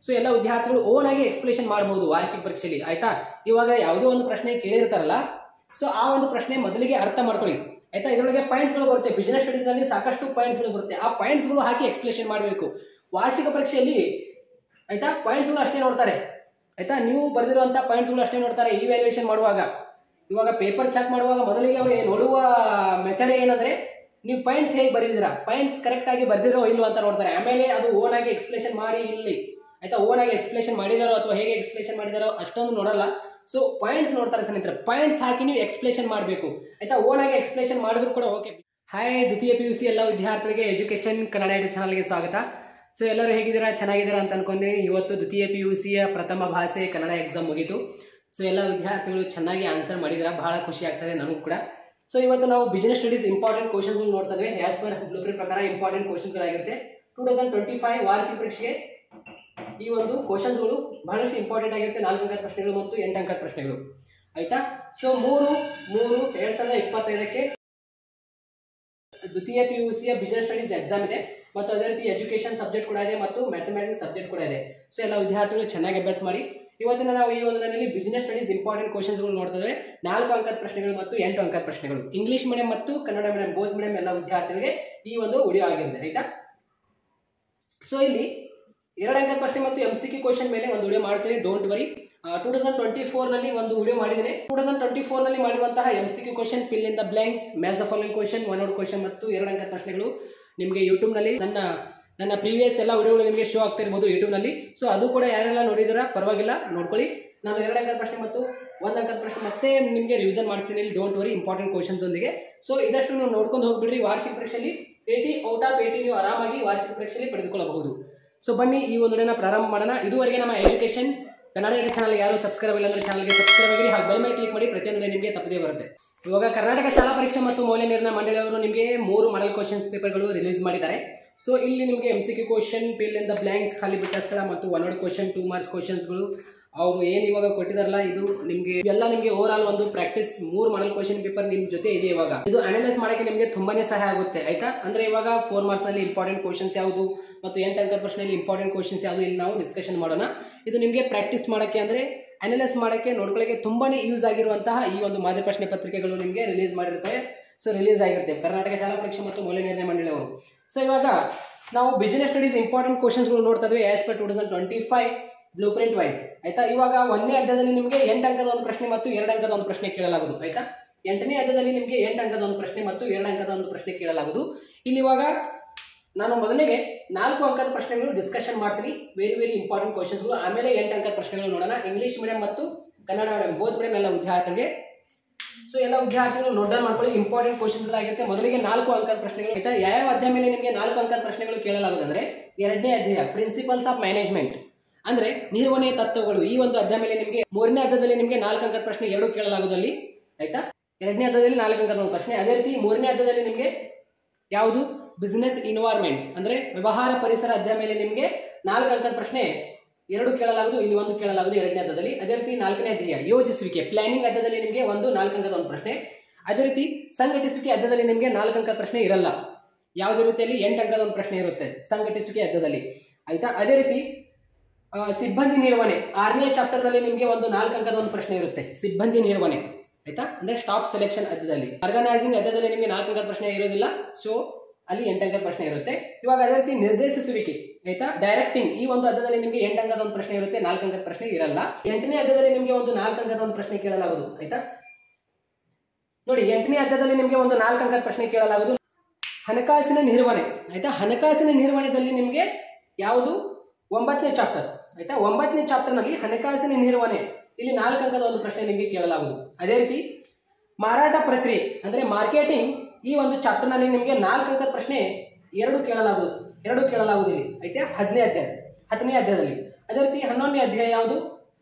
So ಎಲ್ಲ ವಿದ್ಯಾರ್ಥಿಗಳು own ಆಗಿ ಎಕ್ಸ್ಪ್ಲೇಷನ್ ಮಾಡಬಹುದು ವಾರ್ಷಿಕ ಪರೀಕ್ಷೆಯಲ್ಲಿ, ಆಯ್ತಾ. ಇವಾಗ ಯಾವುದೋ ಒಂದು ಪ್ರಶ್ನೆ ಕೇಳಿರ್ತಾರಲ್ಲ, ಸೊ ಆ ಒಂದು ಪ್ರಶ್ನೆ ಮೊದಲಿಗೆ ಅರ್ಥ ಮಾಡ್ಕೊಳ್ಳಿ, ಆಯ್ತಾ. ಇದರೊಳಗೆ ಪಾಯಿಂಟ್ಸ್ಗಳು ಬರುತ್ತೆ, ಬಿಸಿನೆಸ್ ಸ್ಟಡೀಸ್ನಲ್ಲಿ ಸಾಕಷ್ಟು ಪಾಯಿಂಟ್ಸ್ಗಳು ಬರುತ್ತೆ, ಆ ಪಾಯಿಂಟ್ಸ್ಗಳು ಹಾಕಿ ಎಕ್ಸ್ಪ್ಲೇಷನ್ ಮಾಡಬೇಕು. ವಾರ್ಷಿಕ ಪರೀಕ್ಷೆಯಲ್ಲಿ ಆಯ್ತಾ ಪಾಯಿಂಟ್ಸ್ಗಳು ಅಷ್ಟೇ ನೋಡ್ತಾರೆ, ಆಯ್ತಾ. ನೀವು ಬರೆದಿರುವಂಥ ಪಾಯಿಂಟ್ಸ್ಗಳು ಅಷ್ಟೇ ನೋಡ್ತಾರೆ ಇವ್ಯಾಲ್ಯೂಯೇಷನ್ ಮಾಡುವಾಗ. ಇವಾಗ ಪೇಪರ್ ಚೆಕ್ ಮಾಡುವಾಗ ಮೊದಲಿಗೆ ಅವರು ನೋಡುವ ಮೆಥಡ್ ಏನಂದ್ರೆ ನೀವು ಪಾಯಿಂಟ್ಸ್ ಹೇಗೆ ಬರೆದಿದ್ದೀರಾ, ಪಾಯಿಂಟ್ಸ್ ಕರೆಕ್ಟ್ ಆಗಿ ಬರ್ದಿರೋ ಇಲ್ವೋ ಅಂತ ನೋಡ್ತಾರೆ. ಆಮೇಲೆ ಅದು ಓನ್ ಆಗಿ ಎಕ್ಸ್ಪ್ಲೇಷನ್ ಮಾಡಿ ಇಲ್ಲಿ, ಆಯ್ತಾ. ಓನ್ ಆಗಿ ಎಕ್ಸ್ಪ್ಲೇಷನ್ ಮಾಡಿದಾರೋ ಅಥವಾ ಹೇಗೆ ಎಕ್ಸ್ಪ್ಲೇಷನ್ ಮಾಡಿದಾರೋ ಅಷ್ಟೊಂದು ನೋಡಲ್ಲ. ಸೊ ಪಾಯಿಂಟ್ಸ್ ನೋಡ್ತಾರೆ ಸ್ನೇಹಿತರೆ, ಪಾಯಿಂಟ್ಸ್ ಹಾಕಿ ನೀವು ಎಕ್ಸ್ಪ್ಲೇಷನ್ ಮಾಡಬೇಕು, ಆಯ್ತಾ. ಓನ್ ಆಗಿ ಎಕ್ಸ್ಪ್ಲೇಷನ್ ಮಾಡಿದ್ರು ಕೂಡ ಓಕೆ. ಹಾಯ್, ದ್ವಿತೀಯ PUC ಎಲ್ಲ ವಿದ್ಯಾರ್ಥಿಗಳಿಗೆ ಎಜುಕೇಶನ್ ಕನ್ನಡ ಯೂಟ್ಯೂಬ್ ಚಾನಲ್ಗೆ ಸ್ವಾಗತ. ಸೊ ಎಲ್ಲರೂ ಹೇಗಿದ್ದೀರಾ, ಚೆನ್ನಾಗಿದ್ದೀರಾ ಅಂತ ಅನ್ಕೊಂತೀನಿ. ಇವತ್ತು ದ್ವಿತೀಯ PUCಯ ಪ್ರಥಮ ಭಾಷೆ ಕನ್ನಡ ಎಕ್ಸಾಮ್ ಮುಗೀತು. ಸೊ ಎಲ್ಲ ವಿದ್ಯಾರ್ಥಿಗಳು ಚೆನ್ನಾಗಿ ಆನ್ಸರ್ ಮಾಡಿದ್ರ, ಬಹಳ ಖುಷಿ ಆಗ್ತದೆ ನನಗೂ ಕೂಡ. ಸೊ ಇವತ್ತು ನಾವು ಬಿಸಿನೆಸ್ ಸ್ಟಡೀಸ್ ಇಂಪಾರ್ಟೆಂಟ್ ಕ್ವಶನ್ಸ್ ನೋಡ್ತಾ ಇದ್ದೇವೆ. ಆಸ್ ಪರ್ ಬ್ಲೂಪ್ರಿಂಟ್ ಪ್ರಕಾರ ಇಂಪಾರ್ಟೆಂಟ್ ಕ್ವಶನ್ಸ್ಗಳಾಗಿರುತ್ತೆ. 2025 ವಾರ್ಷಿಕ ಪರೀಕ್ಷೆಗೆ ಈ ಒಂದು ಕ್ವಶನ್ಸ್ಗಳು ಬಹಳಷ್ಟು ಇಂಪಾರ್ಟೆಂಟ್ ಆಗಿರುತ್ತೆ. 4 ಅಂಕದ ಪ್ರಶ್ನೆಗಳು ಮತ್ತು 8 ಅಂಕದ ಪ್ರಶ್ನೆಗಳು, ಆಯ್ತಾ. ಸೊ 3/3/2025ಕ್ಕೆ ದ್ವಿತೀಯ PUCಯ ಬಿಸಿನೆಸ್ ಸ್ಟಡೀಸ್ ಎಕ್ಸಾಮ್ ಇದೆ ಮತ್ತು ಅದೇ ರೀತಿ ಎಜುಕೇಶನ್ ಸಬ್ಜೆಕ್ಟ್ ಕೂಡ ಇದೆ ಮತ್ತು ಮ್ಯಾಥಮೆಟಿಕ್ಸ್ ಸಬ್ಜೆಕ್ಟ್ ಕೂಡ ಇದೆ. ಸೊ ಎಲ್ಲ ವಿದ್ಯಾರ್ಥಿಗಳು ಚೆನ್ನಾಗಿ ಅಭ್ಯಾಸ ಮಾಡಿ. ಇವತ್ತಿನ ನಾವು ಈ ಒಂದರಲ್ಲಿ ಬಿಸಿನೆಸ್ ಸ್ಟಡೀಸ್ ಇಂಪಾರ್ಟೆಂಟ್ ಕ್ವಶನ್ಸ್ಗಳು ನೋಡ್ತಾ ಇದ್ದೇವೆ. 4 ಅಂಕದ ಪ್ರಶ್ನೆಗಳು ಮತ್ತು 8 ಅಂಕದ ಪ್ರಶ್ನೆಗಳು, ಇಂಗ್ಲಿಷ್ ಮೀಡಿಯಂ ಮತ್ತು ಕನ್ನಡ ಮೀಡಿಯಂ ಬೋತ್ ಮೀಡಿಯಂ ಎಲ್ಲ ವಿದ್ಯಾರ್ಥಿಗಳಿಗೆ ಈ ಒಂದು ವಿಡಿಯೋ ಆಗಿರುತ್ತೆ, ಆಯ್ತಾ. ಸೊ ಇಲ್ಲಿ 2 ಅಂಕದ ಪ್ರಶ್ನೆ ಮತ್ತು MCQ ಕ್ವಶನ್ ಮೇಲೆ ಒಂದು ವಿಡಿಯೋ ಮಾಡ್ತೀನಿ, ಡೋಂಟ್ ವರಿ. 2024 ನಲ್ಲಿ ಒಂದು ವಿಡಿಯೋ ಮಾಡಿದ್ದೇನೆ. 2024 ನಲ್ಲಿ ಮಾಡಿರುವಂತಹ MCQ question, fill in the blanks, match the following question, 1 word question ಮತ್ತು 2 ಅಂಕದ ಪ್ರಶ್ನೆಗಳು ನಿಮಗೆ ಯೂಟ್ಯೂಬ್ ನಲ್ಲಿ ನನ್ನ ಪ್ರೀವಿಯಸ್ ಎಲ್ಲ ವಿಡಿಯೋಗಳು ನಿಮಗೆ ಶೋ ಆಗ್ತಾ ಇರಬಹುದು ಯೂಟ್ಯೂಬ್ ನಲ್ಲಿ. ಸೊ ಅದು ಕೂಡ ಯಾರೆಲ್ಲ ನೋಡಿದಿರಾ ಪರವಾಗಿಲ್ಲ ನೋಡ್ಕೊಳ್ಳಿ. ನಾನು 2 ಅಂಕದ ಪ್ರಶ್ನೆ ಮತ್ತು 1 ಅಂಕದ ಪ್ರಶ್ನೆ ಮತ್ತೆ ನಿಮಗೆ ರಿವಿಷನ್ ಮಾಡಿಸ್ತೀನಿ ಇಲ್ಲಿ, ಡೋಂಟ್ ವರಿ, ಇಂಪಾರ್ಟೆಂಟ್ ಕ್ವಶನ್ಸ್ ಒಂದಿಗೆ. ಸೊ ಇದಷ್ಟು ನೀವು ನೋಡ್ಕೊಂಡು ಹೋಗ್ಬಿಡ್ರಿ. ವಾರ್ಷಿಕ ಪರೀಕ್ಷೆಯಲ್ಲಿ 80 ಔಟ್ ಆಫ್ 80 ನೀವು ಆರಾಮಾಗಿ ವಾರ್ಷಿಕ ಪರೀಕ್ಷೆಯಲ್ಲಿ ಪಡೆದುಕೊಳ್ಳಬಹುದು. ಸೊ ಬನ್ನಿ ಈ ಒಂದು ವಿಡಿಯೋನ ಪ್ರಾರಂಭ ಮಾಡೋಣ. ಇದುವರೆಗೆ ನಮ್ಮ ಎಜುಕೇಶನ್ ಕನ್ನಡ ಯೂಟ್ಯೂಬ್ ಚಾನಲ್ ಯಾರು ಸಬ್ಸ್ಕ್ರೈಬ್ ಇಲ್ಲ ಅಂದ್ರೆ ಚಾನಲ್ಗೆ ಸಬ್ಸ್ಕ್ರೈಬ್ ಆಗಿರಿ, ಹಾಗೆ ಬೆಲ್ ಮೇಲೆ ಕ್ಲಿಕ್ ಮಾಡಿ, ಪ್ರತಿಯೊಂದು ನಿಮಗೆ ತಪ್ಪದೇ ಬರುತ್ತೆ. ಇವಾಗ ಕರ್ನಾಟಕ ಶಾಲಾ ಪರೀಕ್ಷೆ ಮತ್ತು ಮೌಲ್ಯ ನಿರ್ಣಯ ಮಂಡಳಿಯವರು ನಿಮಗೆ 3 ಮಾಡೆಲ್ ಕ್ವಶನ್ಸ್ ಪೇಪರ್ಗಳು ರಿಲೀಸ್ ಮಾಡಿದ್ದಾರೆ. ಸೊ ಇಲ್ಲಿ ನಿಮಗೆ MCQ question, fill in the blanks, ಖಾಲಿ ಬಿಟ್ಟ ಸ್ಥಳ ಮತ್ತು 1 ವರ್ಡ್ ಕ್ವಶನ್, 2 ಮಾರ್ಕ್ಸ್ ಕ್ವಶನ್ಸ್ಗಳು ಅವರು ಏನು ಇವಾಗ ಕೊಟ್ಟಿದಾರಲ್ಲ, ಇದು ನಿಮಗೆ ಎಲ್ಲ ನಿಮಗೆ ಓವರ್ ಆಲ್ ಒಂದು ಪ್ರಾಕ್ಟೀಸ್ 3 ಮಾಡೆಲ್ ಕ್ವಶನ್ ಪೇಪರ್ ನಿಮ್ಮ ಜೊತೆ ಇದೆ. ಇವಾಗ ಇದು ಅನಲೈಸ್ ಮಾಡೋಕ್ಕೆ ನಿಮಗೆ ತುಂಬಾನೇ ಸಹಾಯ ಆಗುತ್ತೆ, ಆಯ್ತಾ. ಅಂದ್ರೆ ಇವಾಗ 4 ಮಾರ್ಕ್ಸ್ ನಲ್ಲಿ ಇಂಪಾರ್ಟೆಂಟ್ ಕ್ವಶನ್ಸ್ ಯಾವುದು ಮತ್ತು 8 ಅಂಕದ ಪ್ರಶ್ನೆಯಲ್ಲಿ ಇಂಪಾರ್ಟೆಂಟ್ ಕ್ವಶನ್ಸ್ ಯಾವುದು ಇಲ್ಲಿ ನಾವು ಡಿಸ್ಕಷನ್ ಮಾಡೋಣ. ಇದು ನಿಮಗೆ ಪ್ರಾಕ್ಟೀಸ್ ಮಾಡೋಕ್ಕೆ ಅಂದ್ರೆ ಅನಲೈಸ್ ಮಾಡೋಕ್ಕೆ ನೋಡ್ಕೊಳ್ಳೋಕೆ ತುಂಬಾನೇ ಯೂಸ್ ಆಗಿರುವಂತಹ ಈ ಒಂದು ಮಾದರಿ ಪ್ರಶ್ನೆ ಪತ್ರಿಕೆಗಳು ನಿಮಗೆ ರಿಲೀಸ್ ಮಾಡಿರ್ತವೆ. ಸೊ ರಿಲೀಸ್ ಆಗಿರ್ತವೆ ಕರ್ನಾಟಕ ಶಾಲಾ ಪರೀಕ್ಷೆ ಮತ್ತು ಮೌಲ್ಯ ನಿರ್ಣಯ ಮಂಡಳಿಯವರು. ಸೊ ಇವಾಗ ನಾವು ಬಿಸಿನೆಸ್ ಸ್ಟಡೀಸ್ ಇಂಪಾರ್ಟೆಂಟ್ ಕ್ವಶನ್ಸ್ಗಳು ನೋಡ್ತಾ ಇದ್ವಿ as per 2025 blueprint wise, ಆಯ್ತಾ. ಇವಾಗ 1ನೇ ಅಧ್ಯಾಯದಲ್ಲಿ ನಿಮಗೆ 8 ಅಂಕದ ಒಂದು ಪ್ರಶ್ನೆ ಮತ್ತು 2 ಅಂಕದ ಒಂದು ಪ್ರಶ್ನೆ ಕೇಳಲಾಗುವುದು, ಆಯ್ತಾ. 8ನೇ ಅಧ್ಯಾಯದಲ್ಲಿ ನಿಮಗೆ 8 ಅಂಕದ ಒಂದು ಪ್ರಶ್ನೆ ಮತ್ತು 2 ಅಂಕದ ಒಂದು ಪ್ರಶ್ನೆ ಕೇಳಲಾಗುವುದು. ಇಲ್ಲಿ ಇವಾಗ ನಾನು ಮೊದಲಿಗೆ 4 ಅಂಕದ ಪ್ರಶ್ನೆಗಳು ಡಿಸ್ಕಷನ್ ಮಾಡ್ತೀನಿ, ವೆರಿ ಇಂಪಾರ್ಟೆಂಟ್ ಕ್ವಶನ್ಸ್ಗಳು. ಆಮೇಲೆ 8 ಅಂಕದ ಪ್ರಶ್ನೆಗಳು ನೋಡೋಣ, ಇಂಗ್ಲಿಷ್ ಮೀಡಿಯಂ ಮತ್ತು ಕನ್ನಡ ಮೀಡಿಯಂ ಬೋತ್ ಮೀಡಿಯಂ ಎಲ್ಲ ವಿದ್ಯಾರ್ಥಿಗಳಿಗೆ. ಸೊ ಎಲ್ಲ ವಿದ್ಯಾರ್ಥಿಗಳು ನೋಟ್ ಡೌನ್ ಮಾಡ್ಕೊಳ್ಳಿ, ಇಂಪಾರ್ಟೆಂಟ್ ಕ್ವಶನ್ಸ್ ಆಗಿರುತ್ತೆ. ಮೊದಲಿಗೆ 4 ಅಂಕದ ಪ್ರಶ್ನೆಗಳು, ಆಯ್ತಾ. ಯಾವ ಅಧ್ಯಾಯ ಮೇಲೆ ನಿಮಗೆ 4 ಅಂಕದ ಪ್ರಶ್ನೆಗಳು ಕೇಳಲಾಗುವುದು ಅಂದ್ರೆ 2ನೇ ಅಧ್ಯಾಯ ಪ್ರಿನ್ಸಿಪಲ್ಸ್ ಆಫ್ ಮ್ಯಾನೇಜ್ಮೆಂಟ್, ಅಂದ್ರೆ ನಿರ್ವಹಣೆ ತತ್ವಗಳು. ಈ ಒಂದು ಅಧ್ಯಾಯ ಮೇಲೆ ನಿಮಗೆ 3ನೇ ಅಧ್ಯಾಯದಲ್ಲಿ ನಿಮಗೆ 4 ಅಂಕದ ಪ್ರಶ್ನೆ 2 ಕೇಳಲಾಗುವುದು ಅಲ್ಲಿ, ಆಯ್ತಾ. 2ನೇ ಅಧ್ಯಾಯದಲ್ಲಿ 4 ಅಂಕದ ಒಂದು ಪ್ರಶ್ನೆ. ಅದೇ ರೀತಿ 3ನೇ ಅಧ್ಯಾಯದಲ್ಲಿ ನಿಮಗೆ ಯಾವುದು ಬಿಸಿನೆಸ್ ಇನ್ವೈರ್ಮೆಂಟ್ ಅಂದ್ರೆ ವ್ಯವಹಾರ ಪರಿಸರ ಅಧ್ಯಾಯ ಮೇಲೆ ನಿಮಗೆ 4 ಅಂಕದ ಪ್ರಶ್ನೆ 2 ಕೇಳಲಾಗುವುದು, ಇಲ್ಲಿ 1 ಕೇಳಲಾಗುವುದು 2ನೇ ಅಧ್ಯಾಯದಲ್ಲಿ. ಅದೇ ರೀತಿ 4ನೇ ಅಧ್ಯಾಯ ಯೋಜಿಸುವಿಕೆ ಪ್ಲಾನಿಂಗ್ ಅಧ್ಯಾಯದಲ್ಲಿ ನಿಮಗೆ 4 ಅಂಕದ ಒಂದು ಪ್ರಶ್ನೆ. ಅದೇ ರೀತಿ ಸಂಘಟಿಸುವಿಕೆ ಅಧ್ಯಾಯದಲ್ಲಿ ನಿಮಗೆ 4 ಅಂಕದ ಪ್ರಶ್ನೆ ಇರಲ್ಲ, ಯಾವುದೇ ರೀತಿಯಲ್ಲಿ 8 ಅಂಕದ ಒಂದು ಪ್ರಶ್ನೆ ಇರುತ್ತೆ ಸಂಘಟಿಸುವಿಕೆ ಅಧ್ಯಾಯದಲ್ಲಿ, ಆಯ್ತಾ. ಅದೇ ರೀತಿ ಸಿಬ್ಬಂದಿ ನಿರ್ವಹಣೆ 6ನೇ ಚಾಪ್ಟರ್ ನಲ್ಲಿ ನಿಮಗೆ 4 ಅಂಕದ ಒಂದು ಪ್ರಶ್ನೆ ಇರುತ್ತೆ, ಸಿಬ್ಬಂದಿ ನಿರ್ವಹಣೆ, ಆಯ್ತಾ. ಅಂದ್ರೆ ಸ್ಟಾಫ್ ಸೆಲೆಕ್ಷನ್ ಅಧ್ಯಾಯದಲ್ಲಿ. ಆರ್ಗನೈಸಿಂಗ್ ಅಧ್ಯಾಯದಲ್ಲಿ ನಿಮಗೆ 4 ಅಂಕದ ಪ್ರಶ್ನೆ ಇರೋದಿಲ್ಲ, ಸೊ ಅಲ್ಲಿ 8 ಅಂಕದ ಪ್ರಶ್ನೆ ಇರುತ್ತೆ. ಇವಾಗ ಅದೇ ರೀತಿ ನಿರ್ದೇಶಿಸುವಿಕೆ, ಆಯ್ತಾ, ಡೈರೆಕ್ಟಿಂಗ್ ಈ ಒಂದು ಅಧ್ಯಾಯದಲ್ಲಿ ನಿಮಗೆ 8 ಅಂಕದ ಒಂದು ಪ್ರಶ್ನೆ ಇರುತ್ತೆ, 4 ಅಂಕದ ಪ್ರಶ್ನೆ ಇರಲ್ಲ. 8ನೇ ಅಧ್ಯಾಯದಲ್ಲಿ ನಿಮಗೆ 4 ಅಂಕದ ಒಂದು ಪ್ರಶ್ನೆ ಕೇಳಲಾಗುವುದು, ಆಯ್ತಾ. ನೋಡಿ 8ನೇ ಅಧ್ಯಾಯದಲ್ಲಿ ನಿಮಗೆ 4 ಅಂಕದ ಪ್ರಶ್ನೆ ಕೇಳಲಾಗುವುದು. ಹಣಕಾಸಿನ ನಿರ್ವಹಣೆ, ಆಯ್ತಾ. ಹಣಕಾಸಿನ ನಿರ್ವಹಣೆಯಲ್ಲಿ ನಿಮಗೆ ಯಾವುದು 9ನೇ ಚಾಪ್ಟರ್, ಆಯ್ತಾ. 9ನೇ ಚಾಪ್ಟರ್ ನಲ್ಲಿ ಹಣಕಾಸಿನ ನಿರ್ವಹಣೆ ಇಲ್ಲಿ 4 ಅಂಕದ ಒಂದು ಪ್ರಶ್ನೆ ನಿಮಗೆ ಕೇಳಲಾಗುವುದು. ಅದೇ ರೀತಿ ಮಾರಾಟ ಪ್ರಕ್ರಿಯೆ ಅಂದ್ರೆ ಮಾರ್ಕೆಟಿಂಗ್ ಈ ಒಂದು ಚಾಪ್ಟರ್ ನಲ್ಲಿ ನಿಮಗೆ 4 ಅಂಕದ ಪ್ರಶ್ನೆ 2 ಕೇಳಲಾಗುವುದು ಇಲ್ಲಿ, ಆಯ್ತಾ. 10ನೇ ಅಧ್ಯಾಯದಲ್ಲಿ. ಅದೇ ರೀತಿ 11ನೇ ಅಧ್ಯಾಯ ಯಾವುದು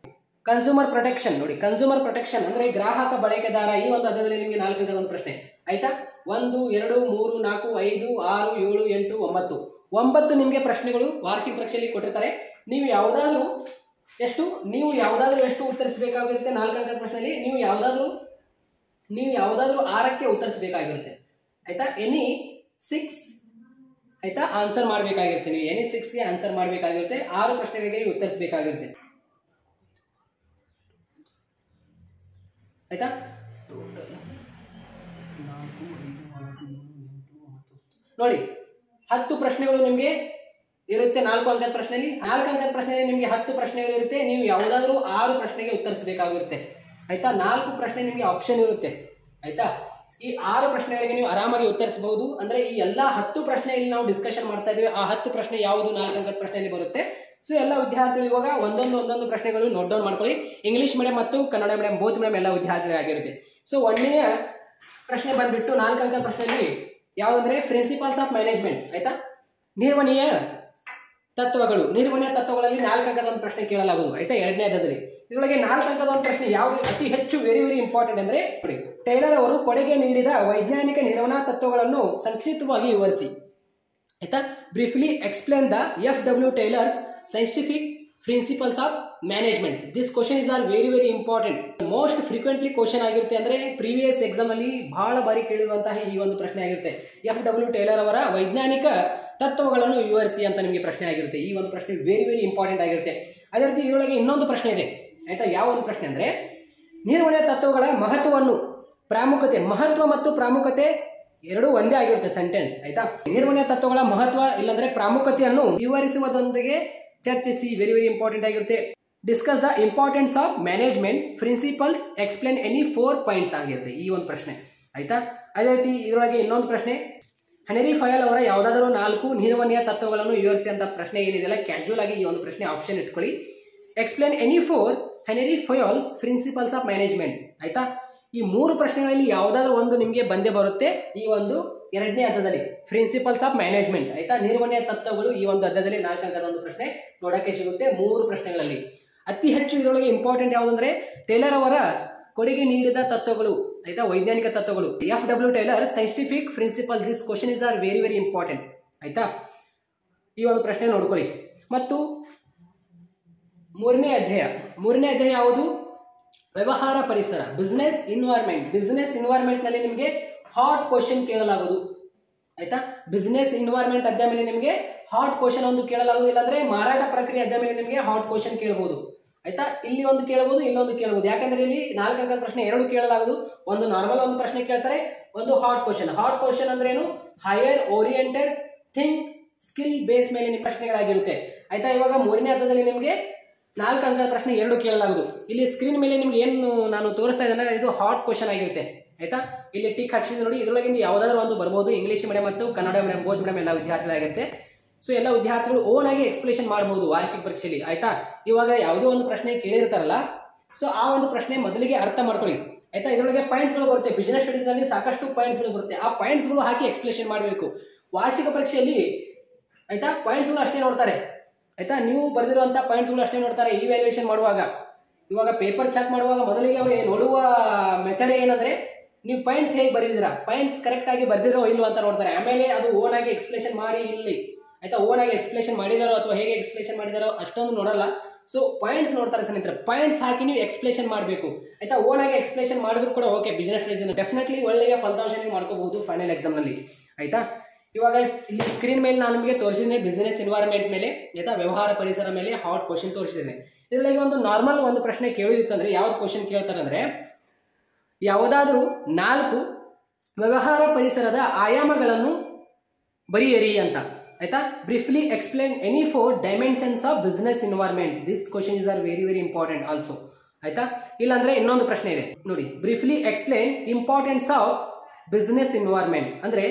ಕನ್ಸ್ಯೂಮರ್ ಪ್ರೊಟೆಕ್ಷನ್. ನೋಡಿ ಕನ್ಸ್ಯೂಮರ್ ಪ್ರೊಟೆಕ್ಷನ್ ಅಂದ್ರೆ ಗ್ರಾಹಕ ಬಳಕೆದಾರ ಈ ಒಂದು ಅಧ್ಯಾಯದಲ್ಲಿ ನಿಮಗೆ 4 ಅಂಕದ ಒಂದು ಪ್ರಶ್ನೆ, ಆಯ್ತಾ. 1 2 3 4 5 6 7 8 9 ನಿಮಗೆ ಪ್ರಶ್ನೆಗಳು ವಾರ್ಷಿಕ ಪರೀಕ್ಷೆಯಲ್ಲಿ ಕೊಟ್ಟಿರ್ತಾರೆ. ನೀವು ಯಾವುದಾದ್ರೂ ಎಷ್ಟು ಉತ್ತರಿಸಬೇಕಾಗಿರುತ್ತೆ 4 ಅಂಕದ ಪ್ರಶ್ನೆಯಲ್ಲಿ, ನೀವು ಯಾವುದಾದ್ರೂ 6ಕ್ಕೆ ಉತ್ತರಿಸಬೇಕಾಗಿರುತ್ತೆ, ಆಯ್ತಾ. ಎನಿ 6 ಆಯ್ತಾ ಆನ್ಸರ್ ಮಾಡಬೇಕಾಗಿರುತ್ತೆ. ನೀವು ಎನಿ 6ಗೆ ಆನ್ಸರ್ ಮಾಡಬೇಕಾಗಿರುತ್ತೆ. 6 ಪ್ರಶ್ನೆಗಳಿಗೆ ಉತ್ತರಿಸಬೇಕಾಗಿರುತ್ತೆ. ಆಯ್ತಾ ನೋಡಿ 10 ಪ್ರಶ್ನೆಗಳು ನಿಮಗೆ ಇರುತ್ತೆ. 4 ಅಂಕದ ಪ್ರಶ್ನೆಯಲ್ಲಿ 4 ಅಂಕದ ಪ್ರಶ್ನೆಯಲ್ಲಿ ನಿಮಗೆ 10 ಪ್ರಶ್ನೆಗಳು ಇರುತ್ತೆ. ನೀವು ಯಾವುದಾದ್ರೂ 6 ಪ್ರಶ್ನೆಗೆ ಉತ್ತರಿಸಬೇಕಾಗಿರುತ್ತೆ. ಆಯ್ತಾ 4 ಪ್ರಶ್ನೆ ನಿಮಗೆ ಆಪ್ಷನ್ ಇರುತ್ತೆ. ಆಯ್ತಾ ಈ 6 ಪ್ರಶ್ನೆಗಳಿಗೆ ನೀವು ಆರಾಮಾಗಿ ಉತ್ತರಿಸಬಹುದು. ಅಂದ್ರೆ ಈ ಎಲ್ಲಾ 10 ಪ್ರಶ್ನೆಯಲ್ಲಿ ನಾವು ಡಿಸ್ಕಷನ್ ಮಾಡ್ತಾ ಇದ್ದೀವಿ. ಆ 10 ಪ್ರಶ್ನೆ ಯಾವುದು 4 ಅಂಕದ ಪ್ರಶ್ನೆಯಲ್ಲಿ ಬರುತ್ತೆ. ಸೊ ಎಲ್ಲ ವಿದ್ಯಾರ್ಥಿಗಳು ಇವಾಗ ಒಂದೊಂದು ಪ್ರಶ್ನೆಗಳು ನೋಟ್ ಡೌನ್ ಮಾಡ್ಕೊಳ್ಳಿ. ಇಂಗ್ಲಿಷ್ ಮೀಡಿಯಂ ಮತ್ತು ಕನ್ನಡ ಮೀಡಿಯಂ ಬೋತ್ ಮೀಡಿಯಂ ಎಲ್ಲ ವಿದ್ಯಾರ್ಥಿಗಳಾಗಿರುತ್ತೆ. ಸೊ ಒಂದನೆಯ ಪ್ರಶ್ನೆ ಬಂದ್ಬಿಟ್ಟು 4 ಅಂಕದ ಪ್ರಶ್ನೆಯಲ್ಲಿ ಯಾವುದಂದ್ರೆ ಪ್ರಿನ್ಸಿಪಲ್ಸ್ ಆಫ್ ಮ್ಯಾನೇಜ್ಮೆಂಟ್. ಆಯ್ತಾ ನಿರ್ವಹಣೆಯ ತತ್ವಗಳು. ನಿರ್ವಹಣೆಯ ತತ್ವಗಳಲ್ಲಿ 4 ಅಂಕದ ಒಂದು ಪ್ರಶ್ನೆ ಕೇಳಲಾಗುವುದು. ಆಯ್ತಾ ಎರಡನೇ ಹಂತದಲ್ಲಿ ಇದರೊಳಗೆ 4 ಅಂಕದ ಒಂದು ಪ್ರಶ್ನೆ ಯಾವುದು ಅತಿ ಹೆಚ್ಚು ವೆರಿ ಇಂಪಾರ್ಟೆಂಟ್ ಅಂದ್ರೆ ಟೈಲರ್ ಅವರು ಕೊಡುಗೆ ನೀಡಿದ ವೈಜ್ಞಾನಿಕ ನಿರ್ವಹಣಾ ತತ್ವಗಳನ್ನು ಸಂಕ್ಷಿಪ್ತವಾಗಿ ವಿವರಿಸಿ. ಆಯ್ತಾ briefly explain the FW tailors scientific principles of management. This question is are very important. Most frequently question ಆಗಿರುತ್ತೆ. ಅಂದ್ರೆ ಪ್ರೀವಿಯಸ್ ಎಕ್ಸಾಮ್ ಅಲ್ಲಿ ಬಹಳ ಬಾರಿ ಕೇಳಿರುವಂತಹ ಈ ಒಂದು ಪ್ರಶ್ನೆ ಆಗಿರುತ್ತೆ. FW ಟೈಲರ್ ಅವರ ವೈಜ್ಞಾನಿಕ ತತ್ವಗಳನ್ನು ವಿವರಿಸಿ ಅಂತ ನಿಮಗೆ ಪ್ರಶ್ನೆ ಆಗಿರುತ್ತೆ. ಈ ಒಂದು ಪ್ರಶ್ನೆ ವೆರಿ ಇಂಪಾರ್ಟೆಂಟ್ ಆಗಿರುತ್ತೆ. ಅದೇ ರೀತಿ ಇದರೊಳಗೆ ಇನ್ನೊಂದು ಪ್ರಶ್ನೆ ಇದೆ. ಆಯ್ತಾ ಯಾವ ಒಂದು ಪ್ರಶ್ನೆ ಅಂದ್ರೆ ನಿರ್ವಹಣೆ ತತ್ವಗಳ ಮಹತ್ವವನ್ನು ಪ್ರಾಮುಖ್ಯತೆ. ಮಹತ್ವ ಮತ್ತು ಪ್ರಾಮುಖ್ಯತೆ ಎರಡು ಒಂದೇ ಆಗಿರುತ್ತೆ ಸೆಂಟೆನ್ಸ್. ಆಯ್ತಾ ನಿರ್ವಹಣೆ ತತ್ವಗಳ ಮಹತ್ವ ಇಲ್ಲಾಂದ್ರೆ ಪ್ರಾಮುಖ್ಯತೆಯನ್ನು ವಿವರಿಸುವುದರೊಂದಿಗೆ ಚರ್ಚಿಸಿ. ವೆರಿ ಇಂಪಾರ್ಟೆಂಟ್ ಆಗಿರುತ್ತೆ. Discuss the importance of management principles explain any 4 points ಆಗಿರುತ್ತೆ ಈ ಒಂದು ಪ್ರಶ್ನೆ. ಆಯ್ತಾ ಅದೇ ರೀತಿ ಇದರೊಳಗೆ ಇನ್ನೊಂದು ಪ್ರಶ್ನೆ ಹೆನರಿ ಫಯಲ್ ಅವರ ಯಾವುದಾದರೂ 4 ನಿರ್ವಹಣೆಯ ತತ್ವಗಳನ್ನು ವಿವರಿಸಿ ಅಂತ ಪ್ರಶ್ನೆ ಏನಿದೆಯಲ್ಲ ಕ್ಯಾಶುವಲ್ ಆಗಿ ಈ ಒಂದು ಪ್ರಶ್ನೆ ಆಪ್ಷನ್ ಇಟ್ಕೊಳ್ಳಿ. Explain any 4 Henri Fayol's principles of management. ಆಯ್ತಾ ಈ 3 ಪ್ರಶ್ನೆಗಳಲ್ಲಿ ಯಾವುದಾದ್ರೂ ಒಂದು ನಿಮಗೆ ಬಂದೇ ಬರುತ್ತೆ ಈ ಒಂದು ಎರಡನೇ ಹಂತದಲ್ಲಿ ಪ್ರಿನ್ಸಿಪಲ್ಸ್ ಆಫ್ ಮ್ಯಾನೇಜ್ಮೆಂಟ್. ಆಯ್ತಾ ನಿರ್ವಹಣೆಯ ತತ್ವಗಳು ಈ ಒಂದು ಹಂತದಲ್ಲಿ 4 ಅಂಕದ ಒಂದು ಪ್ರಶ್ನೆ ನೋಡಕ್ಕೆ ಸಿಗುತ್ತೆ 3 ಪ್ರಶ್ನೆಗಳಲ್ಲಿ. ಅತಿ ಹೆಚ್ಚು ಇದರೊಳಗೆ ಇಂಪಾರ್ಟೆಂಟ್ ಯಾವುದಂದ್ರೆ ಟೈಲರ್ ಅವರ ಕೊಡುಗೆ ನೀಡಿದ ತತ್ವಗಳು. ಆಯ್ತಾ ವೈಜ್ಞಾನಿಕ ತತ್ವಗಳು. FW Taylor scientific principle. This question is are very important. ಆಯ್ತಾ ಈ ಒಂದು ಪ್ರಶ್ನೆ ನೋಡ್ಕೊಳ್ಳಿ. ಮತ್ತು ಮೂರನೇ ಅಧ್ಯಾಯ ಯಾವುದು ವ್ಯವಹಾರ ಪರಿಸರ ಬಿಸ್ನೆಸ್ ಇನ್ವೈರ್ಮೆಂಟ್. ಬಿಸ್ನೆಸ್ ಇನ್ವೈರ್ಮೆಂಟ್ ನಲ್ಲಿ ನಿಮಗೆ ಹಾಟ್ ಕ್ವಶನ್ ಕೇಳಲಾಗುವುದು. ಆಯ್ತಾ ಬಿಸ್ನೆಸ್ ಇನ್ವೈರ್ಮೆಂಟ್ ಅಧ್ಯಾಯ ಮೇಲೆ ನಿಮಗೆ ಹಾಟ್ ಕ್ವಶನ್ ಒಂದು ಕೇಳಲಾಗುವುದು. ಇಲ್ಲಾಂದ್ರೆ ಮಾರಾಟ ಪ್ರಕ್ರಿಯೆ ಅಧ್ಯಾಯ ಮೇಲೆ ನಿಮಗೆ ಹಾಟ್ ಕ್ವಶನ್ ಕೇಳಬಹುದು. ಆಯ್ತಾ ಇಲ್ಲಿ ಒಂದು ಕೇಳಬಹುದು ಇಲ್ಲೊಂದು ಕೇಳಬಹುದು. ಯಾಕಂದ್ರೆ ಇಲ್ಲಿ 4 ಅಂಕದ ಪ್ರಶ್ನೆ 2 ಕೇಳಲಾಗುವುದು. ಒಂದು ನಾರ್ಮಲ್ ಒಂದು ಪ್ರಶ್ನೆ ಕೇಳ್ತಾರೆ, ಒಂದು ಹಾಟ್ ಕ್ವಶನ್. ಹಾಟ್ ಕ್ವಶನ್ ಅಂದ್ರೆ ಏನು higher oriented think skill base ಮೇಲೆ ನಿಮ್ಮ ಪ್ರಶ್ನೆಗಳಾಗಿರುತ್ತೆ. ಆಯ್ತಾ ಇವಾಗ ಮೂರನೇ ಹಂತದಲ್ಲಿ ನಿಮಗೆ 4 ಅಂಕದ ಪ್ರಶ್ನೆ 2 ಕೇಳಲಾಗುವುದು. ಇಲ್ಲಿ ಸ್ಕ್ರೀನ್ ಮೇಲೆ ನಿಮ್ಗೆ ಏನು ನಾನು ತೋರಿಸ್ತಾ ಇದ್ದೇನೆ ಇದು ಹಾಟ್ ಕ್ವಶನ್ ಆಗಿರುತ್ತೆ. ಆಯ್ತಾ ಇಲ್ಲಿ ಟಿಕ್ ಹಾಕ್ಸಿದ್ರೆ ನೋಡಿ ಇದರೊಳಗಿಂದ ಯಾವುದಾದ್ರೂ ಒಂದು ಬರ್ಬೋದು. ಇಂಗ್ಲಿಷ್ ಮೀಡಿಯಂ ಮತ್ತು ಕನ್ನಡ ಮೀಡಿಯಂ ಬೋತ್ ಮೀಡಿಯಂ ಎಲ್ಲ ವಿದ್ಯಾರ್ಥಿಗಳಾಗಿರುತ್ತೆ. ಸೊ ಎಲ್ಲ ವಿದ್ಯಾರ್ಥಿಗಳು ಓನ್ ಆಗಿ ಎಕ್ಸ್ಪ್ಲೇಷನ್ ಮಾಡಬಹುದು ವಾರ್ಷಿಕ ಪರೀಕ್ಷೆಯಲ್ಲಿ. ಆಯ್ತಾ ಇವಾಗ ಯಾವುದೋ ಒಂದು ಪ್ರಶ್ನೆ ಕೇಳಿರ್ತಾರಲ್ಲ ಸೊ ಆ ಒಂದು ಪ್ರಶ್ನೆ ಮೊದಲಿಗೆ ಅರ್ಥ ಮಾಡ್ಕೊಳ್ಳಿ. ಆಯ್ತಾ ಇದರೊಳಗೆ ಪಾಯಿಂಟ್ಸ್ಗಳು ಬರುತ್ತೆ. ಬಿಸಿನೆಸ್ ಸ್ಟಡೀಸ್ ನಲ್ಲಿ ಸಾಕಷ್ಟು ಪಾಯಿಂಟ್ಸ್ಗಳು ಬರುತ್ತೆ. ಆ ಪಾಯಿಂಟ್ಸ್ಗಳು ಹಾಕಿ ಎಕ್ಸ್ಪ್ಲೇಷನ್ ಮಾಡಬೇಕು. ವಾರ್ಷಿಕ ಪರೀಕ್ಷೆಯಲ್ಲಿ ಆಯ್ತಾ ಪಾಯಿಂಟ್ಸ್ಗಳು ಅಷ್ಟೇ ನೋಡ್ತಾರೆ. ಆಯ್ತಾ ನೀವು ಬರೆದಿರುವಂತಹ ಪಾಯಿಂಟ್ಸ್ಗಳು ಅಷ್ಟೇ ನೋಡ್ತಾರೆ ಇವ್ಯಾಲ್ಯೂಯೇಷನ್ ಮಾಡುವಾಗ. ಇವಾಗ ಪೇಪರ್ ಚೆಕ್ ಮಾಡುವಾಗ ಮೊದಲಿಗೆ ಅವರು ನೋಡುವ ಮೆಥಡ್ ಏನಂದ್ರೆ ನೀವು ಪಾಯಿಂಟ್ಸ್ ಹೇಗೆ ಬರೆದಿದ್ದೀರಾ, ಪಾಯಿಂಟ್ಸ್ ಕರೆಕ್ಟ್ ಆಗಿ ಬರ್ದಿರೋ ಇಲ್ವೋ ಅಂತ ನೋಡ್ತಾರೆ. ಆಮೇಲೆ ಅದು ಓನ್ ಆಗಿ ಎಕ್ಸ್ಪ್ಲೇಷನ್ ಮಾಡಿ ಇಲ್ಲಿ ಆಯ್ತಾ ಓನ್ ಆಗಿ ಎಕ್ಸ್ಪ್ಲೇಷನ್ ಮಾಡಿದಾರೋ ಅಥವಾ ಹೇಗೆ ಎಕ್ಸ್ಪ್ಲೇಷನ್ ಮಾಡಿದಾರೋ ಅಷ್ಟೊಂದು ನೋಡಲ್ಲ. ಸೊ ಪಾಯಿಂಟ್ಸ್ ನೋಡ್ತಾರೆ ಸ್ನೇಹಿತರೆ. ಪಾಯಿಂಟ್ಸ್ ಹಾಕಿ ನೀವು ಎಕ್ಸ್ಪ್ಲೇಷನ್ ಮಾಡಬೇಕು. ಆಯ್ತಾ ಓನ್ ಆಗಿ ಎಕ್ಸ್ಪ್ಲೇಷನ್ ಮಾಡಿದ್ರು ಕೂಡ ಓಕೆ ಬಿಸಿನೆಸ್ ಸ್ಟಡೀಸ್ ಡೆಫಿನೆಟ್ಲಿ ಒಳ್ಳೆಯ ಫಲಿತಾಂಶ ನೀವು ಮಾಡ್ಕೋಬಹುದು ಫೈನಲ್ ಎಕ್ಸಾಮ್ ನಲ್ಲಿ. ಆಯ್ತಾ ಇವಾಗ ಇಲ್ಲಿ ಸ್ಕ್ರೀನ್ ಮೇಲೆ ನಾನು ನಿಮಗೆ ತೋರಿಸಿದ್ದೇನೆ ಬಿಸಿನೆಸ್ ಎನ್ವೈರನ್ಮೆಂಟ್ ಮೇಲೆ ಆಯ್ತಾ ವ್ಯವಹಾರ ಪರಿಸರ ಮೇಲೆ ಹಾಟ್ ಕ್ವಶನ್ ತೋರಿಸಿದ್ದೇನೆ. ಇದರಲ್ಲಿ ಒಂದು ನಾರ್ಮಲ್ ಒಂದು ಪ್ರಶ್ನೆ ಕೇಳಿದಿತ್ತಂದ್ರೆ ಯಾವ್ದು ಕ್ವಶನ್ ಕೇಳ್ತಾರೆ ಅಂದ್ರೆ ಯಾವುದಾದ್ರೂ 4 ವ್ಯವಹಾರ ಪರಿಸರದ ಆಯಾಮಗಳನ್ನು ಬರೆಯಿರಿ ಅಂತ. ಆಯ್ತಾ briefly explain any 4 dimensions of business environment. This question is are very important also. ಆಯ್ತಾ ಇಲ್ಲಾಂದ್ರೆ ಇನ್ನೊಂದು ಪ್ರಶ್ನೆ ಇದೆ ನೋಡಿ briefly explain importance of business environment ಅಂದ್ರೆ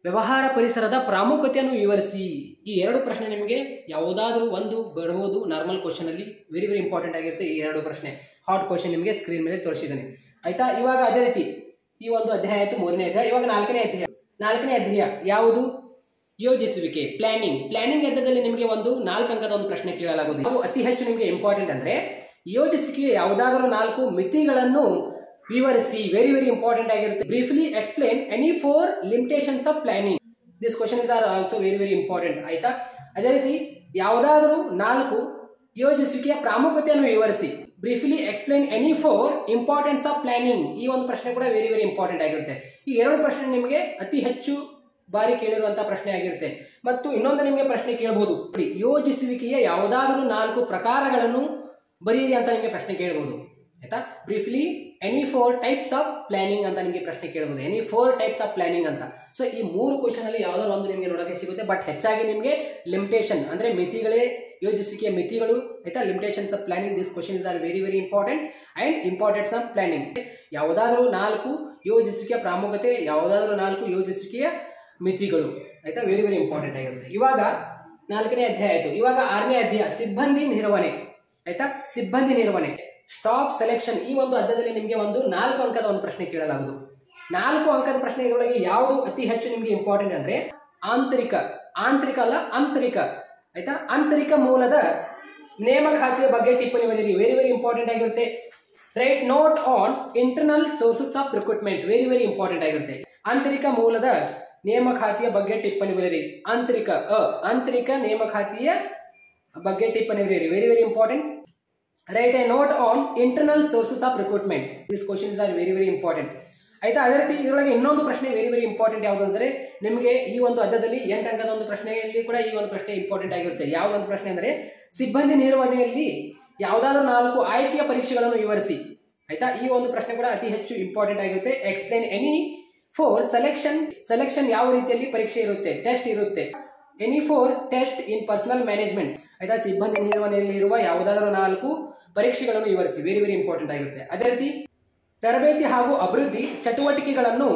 ವ್ಯವಹಾರ ಪರಿಸರದ ಪ್ರಾಮುಖ್ಯತೆಯನ್ನು ವಿವರಿಸಿ. ಈ 2 ಪ್ರಶ್ನೆ ನಿಮಗೆ ಯಾವುದಾದ್ರೂ ಒಂದು ಬರಬಹುದು ನಾರ್ಮಲ್ ಕ್ವಶನ್ ಅಲ್ಲಿ. ವೆರಿ ಇಂಪಾರ್ಟೆಂಟ್ ಆಗಿರುತ್ತೆ ಈ 2 ಪ್ರಶ್ನೆ. ಹಾಟ್ ಕ್ವಶನ್ ನಿಮಗೆ ಸ್ಕ್ರೀನ್ ಮೇಲೆ ತೋರಿಸಿದ್ದೇನೆ. ಆಯ್ತಾ ಇವಾಗ ಅದೇ ರೀತಿ ಈ ಒಂದು ಅಧ್ಯಾಯ ಆಯ್ತು 3ನೇ ಅಧ್ಯಾಯ. ಇವಾಗ 4ನೇ ಅಧ್ಯಾಯ ಯಾವುದು ಯೋಜಿಸುವಿಕೆ ಪ್ಲಾನಿಂಗ್. ಪ್ಲಾನಿಂಗ್ ಅಧ್ಯಾಯದಲ್ಲಿ ನಿಮಗೆ ಒಂದು 4 ಅಂಕದ ಒಂದು ಪ್ರಶ್ನೆ ಕೇಳಲಾಗುವುದು. ಅದು ಅತಿ ಹೆಚ್ಚು ನಿಮಗೆ ಇಂಪಾರ್ಟೆಂಟ್ ಅಂದ್ರೆ ಯೋಜಿಸುವಿಕೆ ಯಾವುದಾದರೂ 4 ಮಿತಿಗಳನ್ನು ವಿವರಿಸಿ. ವೆರಿ ಇಂಪಾರ್ಟೆಂಟ್ ಆಗಿರುತ್ತೆ. Briefly explain any 4 limitations of planning. This question is are also very important. ಆಯ್ತಾ ಅದೇ ರೀತಿ ಯಾವುದಾದರೂ 4 ಯೋಜಿಸುವಿಕೆಯ ಪ್ರಾಮುಖ್ಯತೆಯನ್ನು ವಿವರಿಸಿ. Briefly explain any 4 importance of planning. ಈ ಒಂದು ಪ್ರಶ್ನೆ ಕೂಡ ವೆರಿ ಇಂಪಾರ್ಟೆಂಟ್ ಆಗಿರುತ್ತೆ. ಈ 2 ಪ್ರಶ್ನೆ ನಿಮಗೆ ಅತಿ ಹೆಚ್ಚು ಬಾರಿ ಕೇಳಿರುವಂತಹ ಪ್ರಶ್ನೆ ಆಗಿರುತ್ತೆ. ಮತ್ತು ಇನ್ನೊಂದು ನಿಮಗೆ ಪ್ರಶ್ನೆ ಕೇಳಬಹುದು, ಯೋಜಿಸುವಿಕೆಯ ಯಾವುದಾದರೂ 4 ಪ್ರಕಾರಗಳನ್ನು ಬರೆಯಿರಿ ಅಂತ ನಿಮಗೆ ಪ್ರಶ್ನೆ ಕೇಳಬಹುದು. ಆಯ್ತಾ, briefly any 4 types of planning ಅಂತ ನಿಮಗೆ ಪ್ರಶ್ನೆ ಕೇಳಬಹುದು, ಎನಿ 4 ಟೈಪ್ಸ್ ಆಫ್ ಪ್ಲಾನಿಂಗ್ ಅಂತ. ಸೊ ಈ 3 ಕ್ವಶನ್ ಅಲ್ಲಿ ಯಾವ್ದಾದ್ರು ಒಂದು ನಿಮಗೆ ನೋಡೋಕೆ ಸಿಗುತ್ತೆ. ಬಟ್ ಹೆಚ್ಚಾಗಿ ನಿಮಗೆ ಲಿಮಿಟೇಷನ್ ಅಂದ್ರೆ ಮಿತಿಗಳೇ, ಯೋಜಿಸುವಿಕೆಯ ಮಿತಿಗಳು, ಆಯ್ತಾ, limitations of planning, this questions are very very important and importance of planning. ಯಾವುದಾದ್ರೂ 4 ಯೋಜಿಸುವಿಕೆಯ ಪ್ರಾಮುಖ್ಯತೆ, ಯಾವುದಾದ್ರೂ 4 ಯೋಜಿಸುವಿಕೆಯ ಮಿತಿಗಳು, ಆಯ್ತಾ, ವೆರಿ ವೆರಿ ಇಂಪಾರ್ಟೆಂಟ್ ಆಗಿರುತ್ತೆ. ಇವಾಗ 4ನೇ ಅಧ್ಯಾಯ ಆಯ್ತು. ಇವಾಗ 6ನೇ ಅಧ್ಯಾಯ ಸಿಬ್ಬಂದಿ ನಿರ್ವಹಣೆ, ಆಯ್ತಾ, ಸಿಬ್ಬಂದಿ ನಿರ್ವಹಣೆ, ಸ್ಟಾಫ್ ಸೆಲೆಕ್ಷನ್. ಈ ಒಂದು ಅಧ್ಯಾಯದಲ್ಲಿ ನಿಮಗೆ ಒಂದು 4 ಅಂಕದ ಒಂದು ಪ್ರಶ್ನೆ ಕೇಳಲಾಗುವುದು. 4 ಅಂಕದ ಪ್ರಶ್ನೆಗಳೊಳಗೆ ಯಾವುದು ಅತಿ ಹೆಚ್ಚು ನಿಮಗೆ ಇಂಪಾರ್ಟೆಂಟ್ ಅಂದ್ರೆ ಆಂತರಿಕ ಅಲ್ಲ ಆಂತರಿಕ, ಆಯ್ತಾ, ಆಂತರಿಕ ಮೂಲದ ನೇಮಕಾತಿಯ ಬಗ್ಗೆ ಟಿಪ್ಪಣಿ ಬರೆಯಿರಿ. ವೆರಿ ವೆರಿ ಇಂಪಾರ್ಟೆಂಟ್ ಆಗಿರುತ್ತೆ. Right note on internal sources of recruitment, very very important ಆಗಿರುತ್ತೆ. ಆಂತರಿಕ ಮೂಲದ ನೇಮಕಾತಿಯ ಬಗ್ಗೆ ಟಿಪ್ಪಣಿ ಬರೆಯಿರಿ. ಆಂತರಿಕ ನೇಮಕಾತಿಯ ಬಗ್ಗೆ ಟಿಪ್ಪಣಿ ಬರೆಯಿರಿ, very very important. Right A note on internal sources of recruitment, this questions are very very important. ಆಯ್ತಾ, ಅದೇ ರೀತಿ ಇದರೊಳಗೆ ಇನ್ನೊಂದು ಪ್ರಶ್ನೆ ವೆರಿ ವೆರಿ ಇಂಪಾರ್ಟೆಂಟ್ ಯಾವುದು ಅಂದರೆ ನಿಮಗೆ ಈ ಒಂದು ಅಧ್ಯಾಯದಲ್ಲಿ 8 ಅಂಕದ ಒಂದು ಪ್ರಶ್ನೆಯಲ್ಲಿ ಕೂಡ ಈ ಒಂದು ಪ್ರಶ್ನೆ ಇಂಪಾರ್ಟೆಂಟ್ ಆಗಿರುತ್ತೆ. ಯಾವುದೊಂದು ಪ್ರಶ್ನೆ ಅಂದರೆ ಸಿಬ್ಬಂದಿ ನಿರ್ವಹಣೆಯಲ್ಲಿ ಯಾವುದಾದ್ರೂ 4 ಆಯ್ಕೆಯ ಪರೀಕ್ಷೆಗಳನ್ನು ವಿವರಿಸಿ. ಆಯ್ತಾ, ಈ ಒಂದು ಪ್ರಶ್ನೆ ಕೂಡ ಅತಿ ಹೆಚ್ಚು ಇಂಪಾರ್ಟೆಂಟ್ ಆಗಿರುತ್ತೆ. ಎಕ್ಸ್ಪ್ಲೇನ್ ಎನಿ 4 ಸೆಲೆಕ್ಷನ್ ಯಾವ ರೀತಿಯಲ್ಲಿ ಪರೀಕ್ಷೆ ಇರುತ್ತೆ, ಟೆಸ್ಟ್ ಇರುತ್ತೆ. Any 4 test in personal management, ಆಯ್ತಾ, ಸಿಬ್ಬಂದಿ ನಿರ್ವಹಣೆಯಲ್ಲಿ ಇರುವ ಯಾವುದಾದ್ರೂ 4 ಪರೀಕ್ಷೆಗಳನ್ನು ವಿವರಿಸಿ, ವೆರಿ ವೆರಿ ಇಂಪಾರ್ಟೆಂಟ್ ಆಗಿರುತ್ತೆ. ಅದೇ ರೀತಿ ತರಬೇತಿ ಹಾಗೂ ಅಭಿವೃದ್ಧಿ ಚಟುವಟಿಕೆಗಳನ್ನು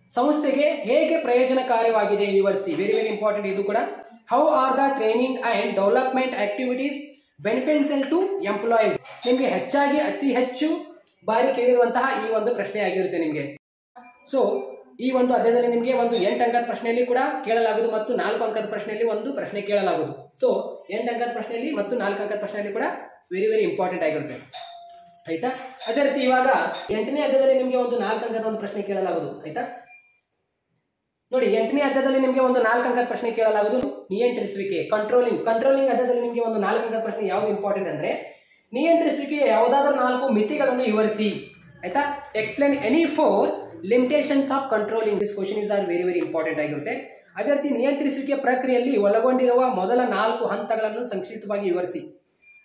ಸಂಸ್ಥೆಗೆ ಹೇಗೆ ಪ್ರಯೋಜನಕಾರಿಯಾಗಿದೆ ವಿವರಿಸಿ, ವೆರಿ ವೆರಿ ಇಂಪಾರ್ಟೆಂಟ್ ಇದು ಕೂಡ. How are the training and development activities beneficial to employees, ನಿಮಗೆ ಹೆಚ್ಚಾಗಿ ಅತಿ ಹೆಚ್ಚು ಬಾರಿ ಕೇಳಿರುವಂತಹ ಈ ಒಂದು ಪ್ರಶ್ನೆ ಆಗಿರುತ್ತೆ ನಿಮಗೆ. ಸೊ ಈ ಒಂದು ಅಧ್ಯಾಯದಲ್ಲಿ ನಿಮಗೆ ಒಂದು 8 ಅಂಕದ ಪ್ರಶ್ನೆಯಲ್ಲಿ ಕೂಡ ಕೇಳಲಾಗುವುದು ಮತ್ತು 4 ಅಂಕದ ಪ್ರಶ್ನೆಯಲ್ಲಿ ಒಂದು ಪ್ರಶ್ನೆ ಕೇಳಲಾಗುವುದು. ಸೊ 8 ಅಂಕದ ಪ್ರಶ್ನೆಯಲ್ಲಿ ಮತ್ತು 4 ಅಂಕದ ಪ್ರಶ್ನೆಯಲ್ಲಿ ಕೂಡ ವೆರಿ ವೆರಿ ಇಂಪಾರ್ಟೆಂಟ್ ಆಗಿರುತ್ತೆ. ಆಯ್ತಾ, ಅದೇ ರೀತಿ ಇವಾಗ 8ನೇ ಅಧ್ಯಾಯದಲ್ಲಿ ನಿಮಗೆ ಒಂದು 4 ಅಂಕದ ಒಂದು ಪ್ರಶ್ನೆ ಕೇಳಲಾಗುವುದು. ಆಯ್ತಾ, ನೋಡಿ 8ನೇ ಅಧ್ಯಾಯದಲ್ಲಿ ನಿಮಗೆ ಒಂದು 4 ಅಂಕದ ಪ್ರಶ್ನೆ ಕೇಳಲಾಗುವುದು. ನಿಯಂತ್ರಿಸುವಿಕೆ, ಕಂಟ್ರೋಲಿಂಗ್ ಅಧ್ಯಾಯದಲ್ಲಿ ನಿಮಗೆ ಒಂದು 4 ಅಂಕದ ಪ್ರಶ್ನೆ ಯಾವುದು ಇಂಪಾರ್ಟೆಂಟ್ ಅಂದ್ರೆ ನಿಯಂತ್ರಿಸುವಿಕೆಯ ಯಾವುದಾದ್ರೂ 4 ಮಿತಿಗಳನ್ನು ವಿವರಿಸಿ. ಆಯ್ತಾ, explain any 4 limitations of controlling, this question is are very very important ಆಗಿರುತ್ತೆ. ಅದೇ ರೀತಿ ನಿಯಂತ್ರಿಸುವಿಕೆ ಪ್ರಕ್ರಿಯೆಯಲ್ಲಿ ಒಳಗೊಂಡಿರುವ ಮೊದಲ 4 ಹಂತಗಳನ್ನು ಸಂಕ್ಷಿಪ್ತವಾಗಿ ವಿವರಿಸಿ.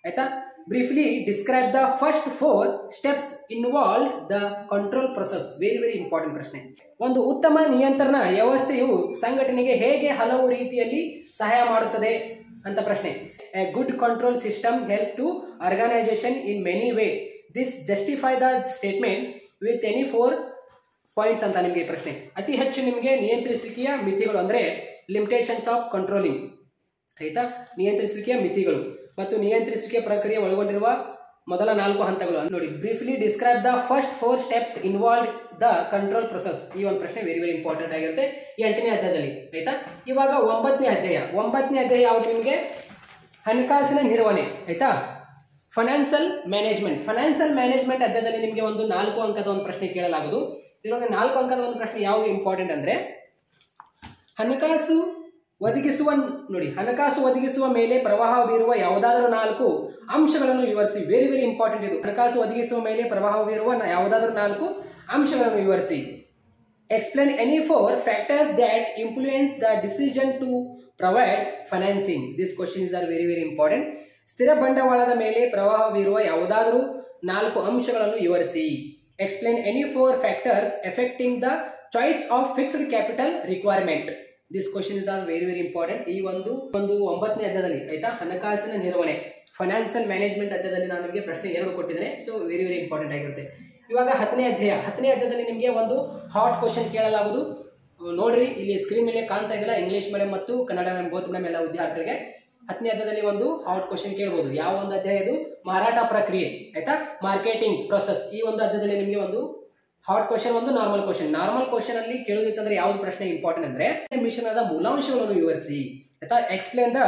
ಆಯ್ತಾ, briefly describe the first 4 steps involve the control process, very very important ಪ್ರಶ್ನೆ. ಒಂದು ಉತ್ತಮ ನಿಯಂತ್ರಣ ವ್ಯವಸ್ಥೆಯು ಸಂಘಟನೆಗೆ ಹೇಗೆ ಹಲವು ರೀತಿಯಲ್ಲಿ ಸಹಾಯ ಮಾಡುತ್ತದೆ ಅಂತ ಪ್ರಶ್ನೆ. A good control system help to organisation in many way, this justify the statement with any 4 points ಅಂತ ನಿಮಗೆ ಪ್ರಶ್ನೆ. ಅತಿ ಹೆಚ್ಚು ನಿಮಗೆ ನಿಯಂತ್ರಿಸುವಿಕೆಯ ಮಿತಿಗಳು ಅಂದ್ರೆ ಲಿಮಿಟೇಷನ್ಸ್ ಆಫ್ ಕಂಟ್ರೋಲಿಂಗ್, ಆಯ್ತಾ, ನಿಯಂತ್ರಿಸುವಿಕೆಯ ಮಿತಿಗಳು ಮತ್ತು ನಿಯಂತ್ರಿಸುವಿಕೆ ಪ್ರಕ್ರಿಯೆ ಒಳಗೊಂಡಿರುವ ಮೊದಲ 4 ಹಂತಗಳು ನೋಡಿ. Briefly describe the first 4 steps involve the control process, ಈ ಒಂದು ಪ್ರಶ್ನೆ ವೆರಿ ವೆರಿ ಇಂಪಾರ್ಟೆಂಟ್ ಆಗಿರುತ್ತೆ 8ನೇ ಅಧ್ಯಾಯದಲ್ಲಿ. ಆಯ್ತಾ, ಇವಾಗ 9ನೇ ಅಧ್ಯಾಯ ಯಾವುದು ನಿಮಗೆ ಹಣಕಾಸಿನ ನಿರ್ವಹಣೆ, ಆಯ್ತಾ, ಫೈನಾನ್ಷಿಯಲ್ ಮ್ಯಾನೇಜ್ಮೆಂಟ್ ಅಧ್ಯಾಯದಲ್ಲಿ ನಿಮಗೆ ಒಂದು 4 ಅಂಕದ ಒಂದು ಪ್ರಶ್ನೆ ಕೇಳಲಾಗುವುದು. ಇದರಲ್ಲಿ 4 ಅಂಕದ ಒಂದು ಪ್ರಶ್ನೆ ಯಾವುದು ಇಂಪಾರ್ಟೆಂಟ್ ಅಂದ್ರೆ ಹಣಕಾಸು ಒದಗಿಸುವ ಮೇಲೆ ಪ್ರಭಾವ ಬೀರುವ ಯಾವುದಾದರೂ 4 ಅಂಶಗಳನ್ನು ವಿವರಿಸಿ, ವೆರಿ ವೆರಿ ಇಂಪಾರ್ಟೆಂಟ್ ಇದು. ಹಣಕಾಸು ಒದಗಿಸುವ ಮೇಲೆ ಪ್ರಭಾವ ಬೀರುವ ಯಾವುದಾದರೂ 4 ಅಂಶಗಳನ್ನು ವಿವರಿಸಿ. Explain any 4 factors that influence the decision to provide financing, this question is are very very important. ಸ್ಥಿರ ಬಂಡವಾಳದ ಮೇಲೆ ಪ್ರಭಾವ ಬೀರುವ ಯಾವುದಾದರೂ 4 ಅಂಶಗಳನ್ನು ವಿವರಿಸಿ. Explain any 4 factors affecting the choice of fixed capital requirement, this questions are very very important. ಈ ಒಂದು 9ನೇ ಅಧ್ಯಾಯದಲ್ಲಿ, ಆಯ್ತಾ, ಹಣಕಾಸಿನ ನಿರ್ವಹಣೆ ಫೈನಾನ್ಷಿಯಲ್ ಮ್ಯಾನೇಜ್ಮೆಂಟ್ ಅಧ್ಯಾಯದಲ್ಲಿ ನಾನು ನಿಮಗೆ ಪ್ರಶ್ನೆ 2 ಕೊಟ್ಟಿದ್ದೇನೆ. ಸೊ ವೆರಿ ವೆರಿ ಇಂಪಾರ್ಟೆಂಟ್ ಆಗಿರುತ್ತೆ. ಇವಾಗ 10ನೇ ಅಧ್ಯಾಯದಲ್ಲಿ ನಿಮಗೆ ಒಂದು ಹಾಟ್ ಕ್ವಶನ್ ಕೇಳಲಾಗುವುದು. ನೋಡ್ರಿ, ಇಲ್ಲಿ ಸ್ಕ್ರೀನ್ ಮೇಲೆ ಕಾಣ್ತಾ ಇದೆಯಲ್ಲ, ಇಂಗ್ಲಿಷ್ ಮೀಡಿಯಂ ಮತ್ತು ಕನ್ನಡ ಬೋತ್ ಮೀಡಿಯಂ ಎಲ್ಲ ವಿದ್ಯಾರ್ಥಿಗಳಿಗೆ 10ನೇ ಅಧ್ಯಾಯದಲ್ಲಿ ಒಂದು ಹಾಟ್ ಕ್ವಶನ್ ಕೇಳಬಹುದು. ಯಾವ ಒಂದು ಅಧ್ಯಾಯ ಇದು? ಮಾರಾಟ ಪ್ರಕ್ರಿಯೆ, ಆಯ್ತಾ, ಮಾರ್ಕೆಟಿಂಗ್ ಪ್ರೊಸೆಸ್. ಈ ಒಂದು ಅಧ್ಯಾಯದಲ್ಲಿ ನಿಮಗೆ ಒಂದು ಹಾಟ್ ಕ್ವಶನ್, ಒಂದು ನಾರ್ಮಲ್ ಕ್ವಶನ್ ಅಲ್ಲಿ ಕೇಳೋದಿತ್ತಂದ್ರೆ ಯಾವ್ದು ಪ್ರಶ್ನೆ ಇಂಪಾರ್ಟೆಂಟ್ ಅಂದ್ರೆ ಮಿಶ್ರಣದ ಮೂಲಾಂಶಗಳನ್ನು ವಿವರಿಸಿ, ಆಯ್ತಾ. ಎಕ್ಸ್ಪ್ಲೇನ್ ದ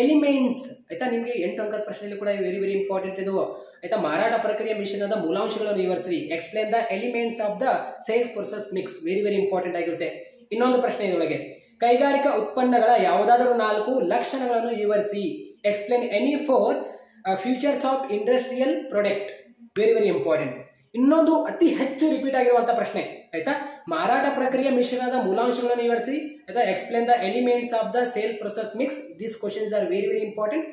ಎಲಿಮೆಂಟ್ಸ್, ಆಯ್ತಾ, ನಿಮಗೆ 8 ಅಂಕದ ಪ್ರಶ್ನೆಯಲ್ಲಿ ಕೂಡ ವೆರಿ ವೆರಿ ಇಂಪಾರ್ಟೆಂಟ್ ಇದು, ಆಯ್ತಾ. ಮಾರಾಟ ಪ್ರಕ್ರಿಯೆ ಮಿಶ್ರಣದ ಮೂಲಾಂಶಗಳನ್ನು ವಿವರಿಸಿ. Explain the elements of the sales process mix, very very important ಆಗಿರುತ್ತೆ. ಇನ್ನೊಂದು ಪ್ರಶ್ನೆ ಇದರೊಳಗೆ ಕೈಗಾರಿಕಾ ಉತ್ಪನ್ನಗಳ ಯಾವುದಾದರೂ 4 ಲಕ್ಷಣಗಳನ್ನು ವಿವರಿಸಿ. Explain any 4 futures of industrial product, very very important. ಇನ್ನೊಂದು ಅತಿ ಹೆಚ್ಚು ರಿಪೀಟ್ ಆಗಿರುವಂತಹ ಪ್ರಶ್ನೆ ಆಯ್ತಾ, ಮಾರಾಟ ಪ್ರಕ್ರಿಯೆ ಮಿಶ್ರಣದ ಮೂಲಾಂಶಗಳನ್ನು ವಿವರಿಸಿ ಆಯ್ತಾ, explain the elements of the sale process mix. This questions are very very important.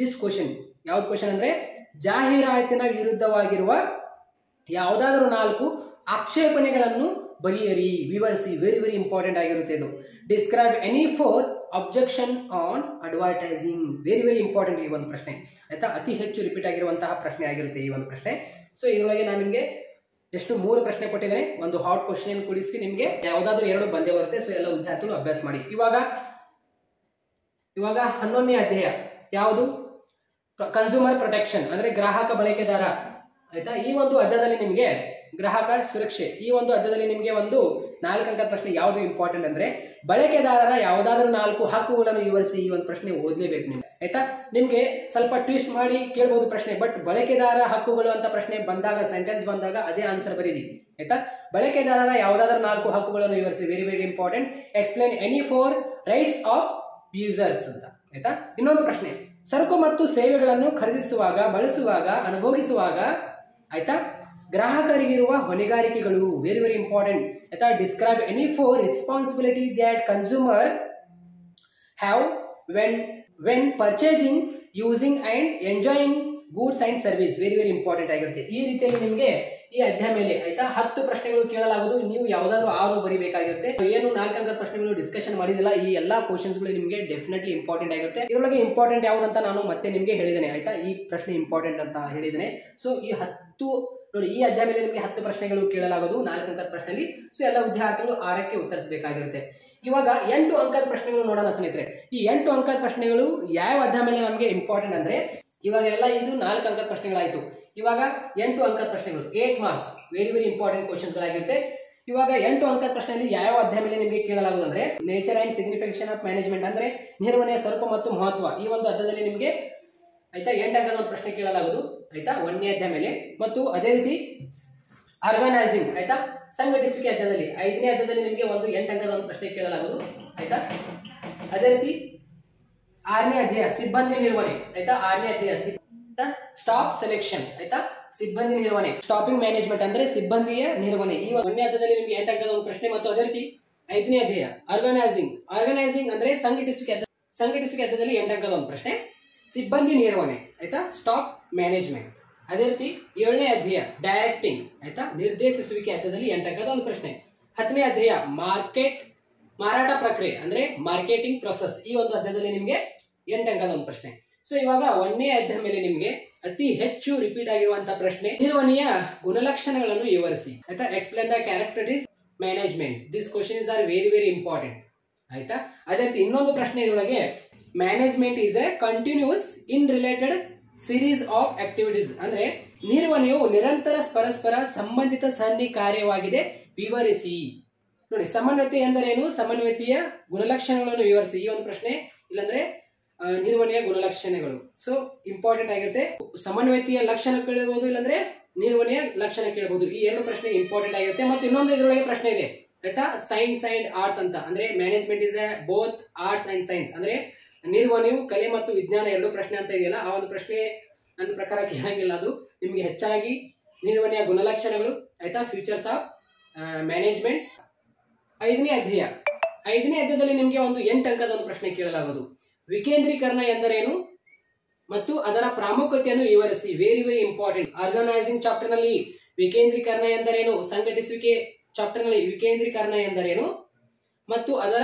This question ಯಾವ್ದು ಕ್ವಶನ್ ಅಂದ್ರೆ, ಜಾಹೀರಾತಿನ ವಿರುದ್ಧವಾಗಿರುವ ಯಾವುದಾದರೂ 4 ಆಕ್ಷೇಪಣೆಗಳನ್ನು ಬರೆಯಿರಿ, ವಿವರಿಸಿ. ವೆರಿ ವೆರಿ ಇಂಪಾರ್ಟೆಂಟ್ ಆಗಿರುತ್ತೆ ಇದು. Describe any 4 objection on advertising. Very very important ಈ ಒಂದು ಪ್ರಶ್ನೆ ಆಯ್ತಾ, ಅತಿ ಹೆಚ್ಚು ರಿಪೀಟ್ ಆಗಿರುವಂತಹ ಪ್ರಶ್ನೆ ಆಗಿರುತ್ತೆ ಈ ಒಂದು ಪ್ರಶ್ನೆ. ಸೊ ಇದರೊಳಗೆ ನಾನು ನಿಮಗೆ ಎಷ್ಟು 3 ಪ್ರಶ್ನೆ ಕೊಟ್ಟಿದ್ದೇನೆ, ಒಂದು ಹಾಟ್ ಕ್ವಶನ್ ಕೊಡಿಸಿ ನಿಮಗೆ ಯಾವುದಾದ್ರೂ 2 ಬಂದೇ ಬರುತ್ತೆ. ಸೊ ಎಲ್ಲ ವಿದ್ಯಾರ್ಥಿಗಳು ಅಭ್ಯಾಸ ಮಾಡಿ. ಇವಾಗ 11ನೇ ಅಧ್ಯಾಯ ಯಾವುದು, ಕನ್ಸ್ಯೂಮರ್ ಪ್ರೊಟೆಕ್ಷನ್ ಅಂದ್ರೆ ಗ್ರಾಹಕ ಬಳಕೆದಾರ ಆಯ್ತಾ. ಈ ಒಂದು ಅಧ್ಯಾಯದಲ್ಲಿ ನಿಮಗೆ ಗ್ರಾಹಕ ಸುರಕ್ಷೆ, ಈ ಒಂದು ಅಧ್ಯಾಯದಲ್ಲಿ ನಿಮಗೆ ಒಂದು 4 ಅಂಕದ ಪ್ರಶ್ನೆ ಯಾವುದು ಇಂಪಾರ್ಟೆಂಟ್ ಅಂದ್ರೆ, ಬಳಕೆದಾರರ ಯಾವುದಾದ್ರೂ 4 ಹಕ್ಕುಗಳನ್ನು ವಿವರಿಸಿ. ಈ ಒಂದು ಪ್ರಶ್ನೆ ಓದಲೇಬೇಕು ನೀವು ಆಯ್ತಾ. ನಿಮ್ಗೆ ಸ್ವಲ್ಪ ಟ್ವಿಸ್ಟ್ ಮಾಡಿ ಕೇಳಬಹುದು ಪ್ರಶ್ನೆ, ಬಟ್ ಬಳಕೆದಾರ ಹಕ್ಕುಗಳು ಅಂತ ಪ್ರಶ್ನೆ ಬಂದಾಗ, ಸೆಂಟೆನ್ಸ್ ಬಂದಾಗ ಅದೇ ಆನ್ಸರ್ ಬರೀರಿ ಆಯ್ತಾ. ಬಳಕೆದಾರರ ಯಾವುದಾದ್ರೂ 4 ಹಕ್ಕುಗಳನ್ನು ವಿವರಿಸಿ. Very very important. Explain any 4 rights of users ಅಂತ ಆಯ್ತಾ. ಇನ್ನೊಂದು ಪ್ರಶ್ನೆ, ಸರಕು ಮತ್ತು ಸೇವೆಗಳನ್ನು ಖರೀದಿಸುವಾಗ, ಬಳಸುವಾಗ, ಅನುಭವಿಸುವಾಗ ಆಯ್ತಾ ಗ್ರಾಹಕರಿಗಿರುವ ಹೊಣೆಗಾರಿಕೆಗಳು. ವೆರಿ ವೆರಿ ಇಂಪಾರ್ಟೆಂಟ್ ಆಯ್ತಾ. Describe any 4 responsibility that consumer have when purchasing, using and enjoying goods and service. Very very important ಆಗಿರುತ್ತೆ. ಈ ರೀತಿಯಾಗಿ ನಿಮಗೆ ಈ ಅಧ್ಯಾಯ ಮೇಲೆ ಆಯ್ತಾ 10 ಪ್ರಶ್ನೆಗಳು ಕೇಳಲಾಗುವುದು. ನೀವು ಯಾವುದಾದ್ರೂ 6 ಬರೀಬೇಕಾಗಿರುತ್ತೆ. ಏನು 4 ಅಂಕದ ಪ್ರಶ್ನೆಗಳು ಡಿಸ್ಕಷನ್ ಮಾಡಿದಿಲ್ಲ, ಈ ಎಲ್ಲಾ ಕ್ವಶನ್ಸ್ ಗಳು ನಿಮಗೆ ಡೆಫಿನೆಟ್ಲಿ ಇಂಪಾರ್ಟೆಂಟ್ ಆಗಿರುತ್ತೆ. ಇದರೊಳಗೆ ಇಂಪಾರ್ಟೆಂಟ್ ಯಾವುದಂತ ನಾನು ಮತ್ತೆ ನಿಮಗೆ ಹೇಳಿದ್ದೇನೆ ಆಯ್ತಾ, ಈ ಪ್ರಶ್ನೆ ಇಂಪಾರ್ಟೆಂಟ್ ಅಂತ ಹೇಳಿದ್ದೇನೆ. ಸೊ ಈ 10 ನೋಡಿ, ಈ ಅಧ್ಯಾಯ ಮೇಲೆ ನಿಮಗೆ 10 ಪ್ರಶ್ನೆಗಳು ಕೇಳಲಾಗುವುದು 4 ಅಂಕದ ಪ್ರಶ್ನೆಯಲ್ಲಿ. ಸೊ ಎಲ್ಲ ವಿದ್ಯಾರ್ಥಿಗಳು 6ಕ್ಕೆ ಉತ್ತರಿಸಬೇಕಾಗಿರುತ್ತೆ. ಇವಾಗ 8 ಅಂಕದ ಪ್ರಶ್ನೆಗಳು ನೋಡೋಣ ಸ್ನೇಹಿತರೆ. ಈ 8 ಅಂಕದ ಪ್ರಶ್ನೆಗಳು ಯಾವ ಅಧ್ಯಾಯ ಮೇಲೆ ನಮಗೆ ಇಂಪಾರ್ಟೆಂಟ್ ಅಂದ್ರೆ, ಇವಾಗ ಎಲ್ಲ ಇದು 4 ಅಂಕದ ಪ್ರಶ್ನೆಗಳಾಯ್ತು. ಇವಾಗ 8 ಅಂಕದ ಪ್ರಶ್ನೆಗಳು 8 marks very very important questions ಗಳಾಗಿರುತ್ತೆ. ಇವಾಗ 8 ಅಂಕದ ಪ್ರಶ್ನೆಯಲ್ಲಿ ಯಾವ ಅಧ್ಯಾಯ ಮೇಲೆ ನಿಮಗೆ ಕೇಳಲಾಗುವುದು ಅಂದ್ರೆ, ನೇಚರ್ ಅಂಡ್ ಸಿಗ್ನಿಫಿಕೇಶನ್ ಆಫ್ ಮ್ಯಾನೇಜ್ಮೆಂಟ್ ಅಂದ್ರೆ ನಿರ್ವಹಣೆಯ ಸ್ವರೂಪ ಮತ್ತು ಮಹತ್ವ. ಈ ಒಂದು ಅಧ್ಯಾಯದಲ್ಲಿ ನಿಮಗೆ ಆಯ್ತಾ 8 ಅಂಕದ ಒಂದು ಪ್ರಶ್ನೆ ಕೇಳಲಾಗುವುದು ಆಯ್ತಾ 1ನೇ ಅಧ್ಯಾಯ ಮೇಲೆ. ಮತ್ತು ಅದೇ ರೀತಿ ಆರ್ಗನೈಸಿಂಗ್ ಆಯ್ತಾ ಸಂಘಟಿಸುವಿಕೆ ಅಧ್ಯಾಯದಲ್ಲಿ 5ನೇ ಅಧ್ಯಾಯದಲ್ಲಿ ನಿಮಗೆ ಒಂದು 8 ಅಂಕದ ಒಂದು ಪ್ರಶ್ನೆ ಕೇಳಲಾಗುವುದು ಆಯ್ತಾ. ಅದೇ ರೀತಿ 6ನೇ ಅಧ್ಯಾಯ ಸಿಬ್ಬಂದಿ ನಿರ್ವಹಣೆ ಆಯ್ತಾ. 6ನೇ ಅಧ್ಯಾಯ ಸ್ಟಾಫ್ ಸೆಲೆಕ್ಷನ್ ಆಯ್ತಾ, ಸಿಬ್ಬಂದಿ ನಿರ್ವಹಣೆ. ಸ್ಟಾಫಿಂಗ್ ಮ್ಯಾನೇಜ್ಮೆಂಟ್ ಅಂದ್ರೆ ಸಿಬ್ಬಂದಿಯ ನಿರ್ವಹಣೆ. ಈ 1ನೇ ಅಧ್ಯಾಯದಲ್ಲಿ ನಿಮಗೆ 8 ಅಂಕದ ಒಂದು ಪ್ರಶ್ನೆ. ಮತ್ತು ಅದೇ ರೀತಿ 5ನೇ ಅಧ್ಯಾಯ ಆರ್ಗನೈಸಿಂಗ್ ಅಂದ್ರೆ ಸಂಘಟಿಸುವಿಕೆ ಅಧ್ಯಾಯದಲ್ಲಿ 8 ಅಂಕದ ಒಂದು ಪ್ರಶ್ನೆ. ಸಿಬ್ಬಂದಿ ನಿರ್ವಹಣೆ ಆಯ್ತಾ, ಸ್ಟಾಫ್ ಮ್ಯಾನೇಜ್ಮೆಂಟ್. ಅದೇ ರೀತಿ 7ನೇ ಅಧ್ಯಾಯ ಡೈರೆಕ್ಟಿಂಗ್ ಆಯ್ತಾ, ನಿರ್ದೇಶಿಸುವಿಕೆ ಅಧ್ಯಾಯದಲ್ಲಿ 8 ಅಂಕದ ಒಂದು ಪ್ರಶ್ನೆ. 10ನೇ ಅಧ್ಯಾಯ ಮಾರಾಟ ಪ್ರಕ್ರಿಯೆ ಅಂದ್ರೆ ಮಾರ್ಕೆಟಿಂಗ್ ಪ್ರೊಸೆಸ್. ಈ ಒಂದು ಅಧ್ಯಾಯದಲ್ಲಿ ನಿಮಗೆ 8 ಅಂಕದ ಒಂದು ಪ್ರಶ್ನೆ. ಸೊ ಇವಾಗ 1ನೇ ಅಧ್ಯಾಯ ಮೇಲೆ ನಿಮಗೆ ಅತಿ ಹೆಚ್ಚು ರಿಪೀಟ್ ಆಗಿರುವಂತಹ ಪ್ರಶ್ನೆ, ನಿರ್ವಹಣೆಯ ಗುಣಲಕ್ಷಣಗಳನ್ನು ವಿವರಿಸಿ ಆಯ್ತಾ. Explain the characteristics management. This questions are very very important ಆಯ್ತಾ. ಅದೇ ರೀತಿ ಇನ್ನೊಂದು ಪ್ರಶ್ನೆ ಇದರೊಳಗೆ, management is a continuous in related series of activities ಅಂದ್ರೆ ನಿರ್ವಹಣೆಯು ನಿರಂತರ ಪರಸ್ಪರ ಸಂಬಂಧಿತ ಸರಣಿ ಕಾರ್ಯವಾಗಿದೆ, ವಿವರಿಸಿ. ನೋಡಿ, ಸಮನ್ವಯತೆ ಎಂದರೇನು, ಸಮನ್ವಯತೆಯ ಗುಣಲಕ್ಷಣಗಳನ್ನು ವಿವರಿಸಿ. ಈ ಒಂದು ಪ್ರಶ್ನೆ, ಇಲ್ಲಾಂದ್ರೆ ನಿರ್ವಹಣೆಯ ಗುಣಲಕ್ಷಣಗಳು. ಸೊ ಇಂಪಾರ್ಟೆಂಟ್ ಆಗಿರುತ್ತೆ. ಸಮನ್ವಯತೆಯ ಲಕ್ಷಣ ಕೇಳಬಹುದು, ಇಲ್ಲಾಂದ್ರೆ ನಿರ್ವಹಣೆಯ ಲಕ್ಷಣ ಕೇಳಬಹುದು. ಈ 2 ಪ್ರಶ್ನೆ ಇಂಪಾರ್ಟೆಂಟ್ ಆಗಿರುತ್ತೆ. ಮತ್ತು ಇನ್ನೊಂದು ಇದರೊಳಗೆ ಪ್ರಶ್ನೆ ಇದೆ ಆಯ್ತಾ, ಸೈನ್ಸ್ ಅಂಡ್ ಆರ್ಟ್ಸ್ ಅಂತ ಅಂದ್ರೆ management is A both arts and science ಅಂದ್ರೆ ನಿರ್ವಹಣೆಯು ಕಲೆ ಮತ್ತು ವಿಜ್ಞಾನ 2 ಪ್ರಶ್ನೆ ಅಂತ ಇದೆಯಲ್ಲ, ಆ ಒಂದು ಪ್ರಶ್ನೆ ನನ್ನ ಪ್ರಕಾರ ಕೇಳಂಗಿಲ್ಲ. ಅದು ನಿಮಗೆ ಹೆಚ್ಚಾಗಿ ನಿರ್ವಹಣೆಯ ಗುಣಲಕ್ಷಣಗಳು ಆಯ್ತಾ, ಫ್ಯೂಚರ್ಸ್ ಆಫ್ ಮ್ಯಾನೇಜ್ಮೆಂಟ್. 5ನೇ ಅಧ್ಯಾಯದಲ್ಲಿ ನಿಮಗೆ ಒಂದು 8 ಅಂಕದ ಒಂದು ಪ್ರಶ್ನೆ ಕೇಳಲಾಗುವುದು. ವಿಕೇಂದ್ರೀಕರಣ ಎಂದರೇನು ಮತ್ತು ಅದರ ಪ್ರಾಮುಖ್ಯತೆಯನ್ನು ವಿವರಿಸಿ. Very very important. Organising chapter ನಲ್ಲಿ ವಿಕೇಂದ್ರೀಕರಣ ಎಂದರೇನು, ಸಂಘಟಿಸುವಿಕೆ ಚಾಪ್ಟರ್ ನಲ್ಲಿ ವಿಕೇಂದ್ರೀಕರಣ ಎಂದರೇನು ಮತ್ತು ಅದರ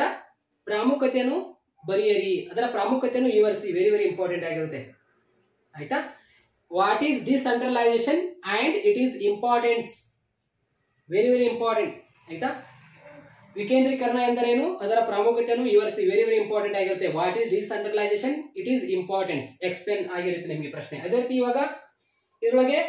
ಪ್ರಾಮುಖ್ಯತೆಯನ್ನು ಬರೆಯಿರಿ, ಅದರ ಪ್ರಾಮುಖ್ಯತೆಯನ್ನು ವಿವರಿಸಿ. ವೆರಿ ವೆರಿ ಇಂಪಾರ್ಟೆಂಟ್ ಆಗಿರುತ್ತೆ ಆಯ್ತಾ. What is decentralisation and it is importance. Very very important ಆಯ್ತಾ. ವಿಕೇಂದ್ರೀಕರಣ ಎಂದರೇನು, ಅದರ ಪ್ರಾಮುಖ್ಯತೆಯನ್ನು ವಿವರಿಸಿ. ವೆರಿ ವೆರಿ ಇಂಪಾರ್ಟೆಂಟ್ ಆಗಿರುತ್ತೆ. What is decentralisation, it is importance, explain ಆಗಿರುತ್ತೆ ನಿಮಗೆ ಪ್ರಶ್ನೆ. ಅದೇ ರೀತಿ ಇವಾಗ ಇದರೊಳಗೆ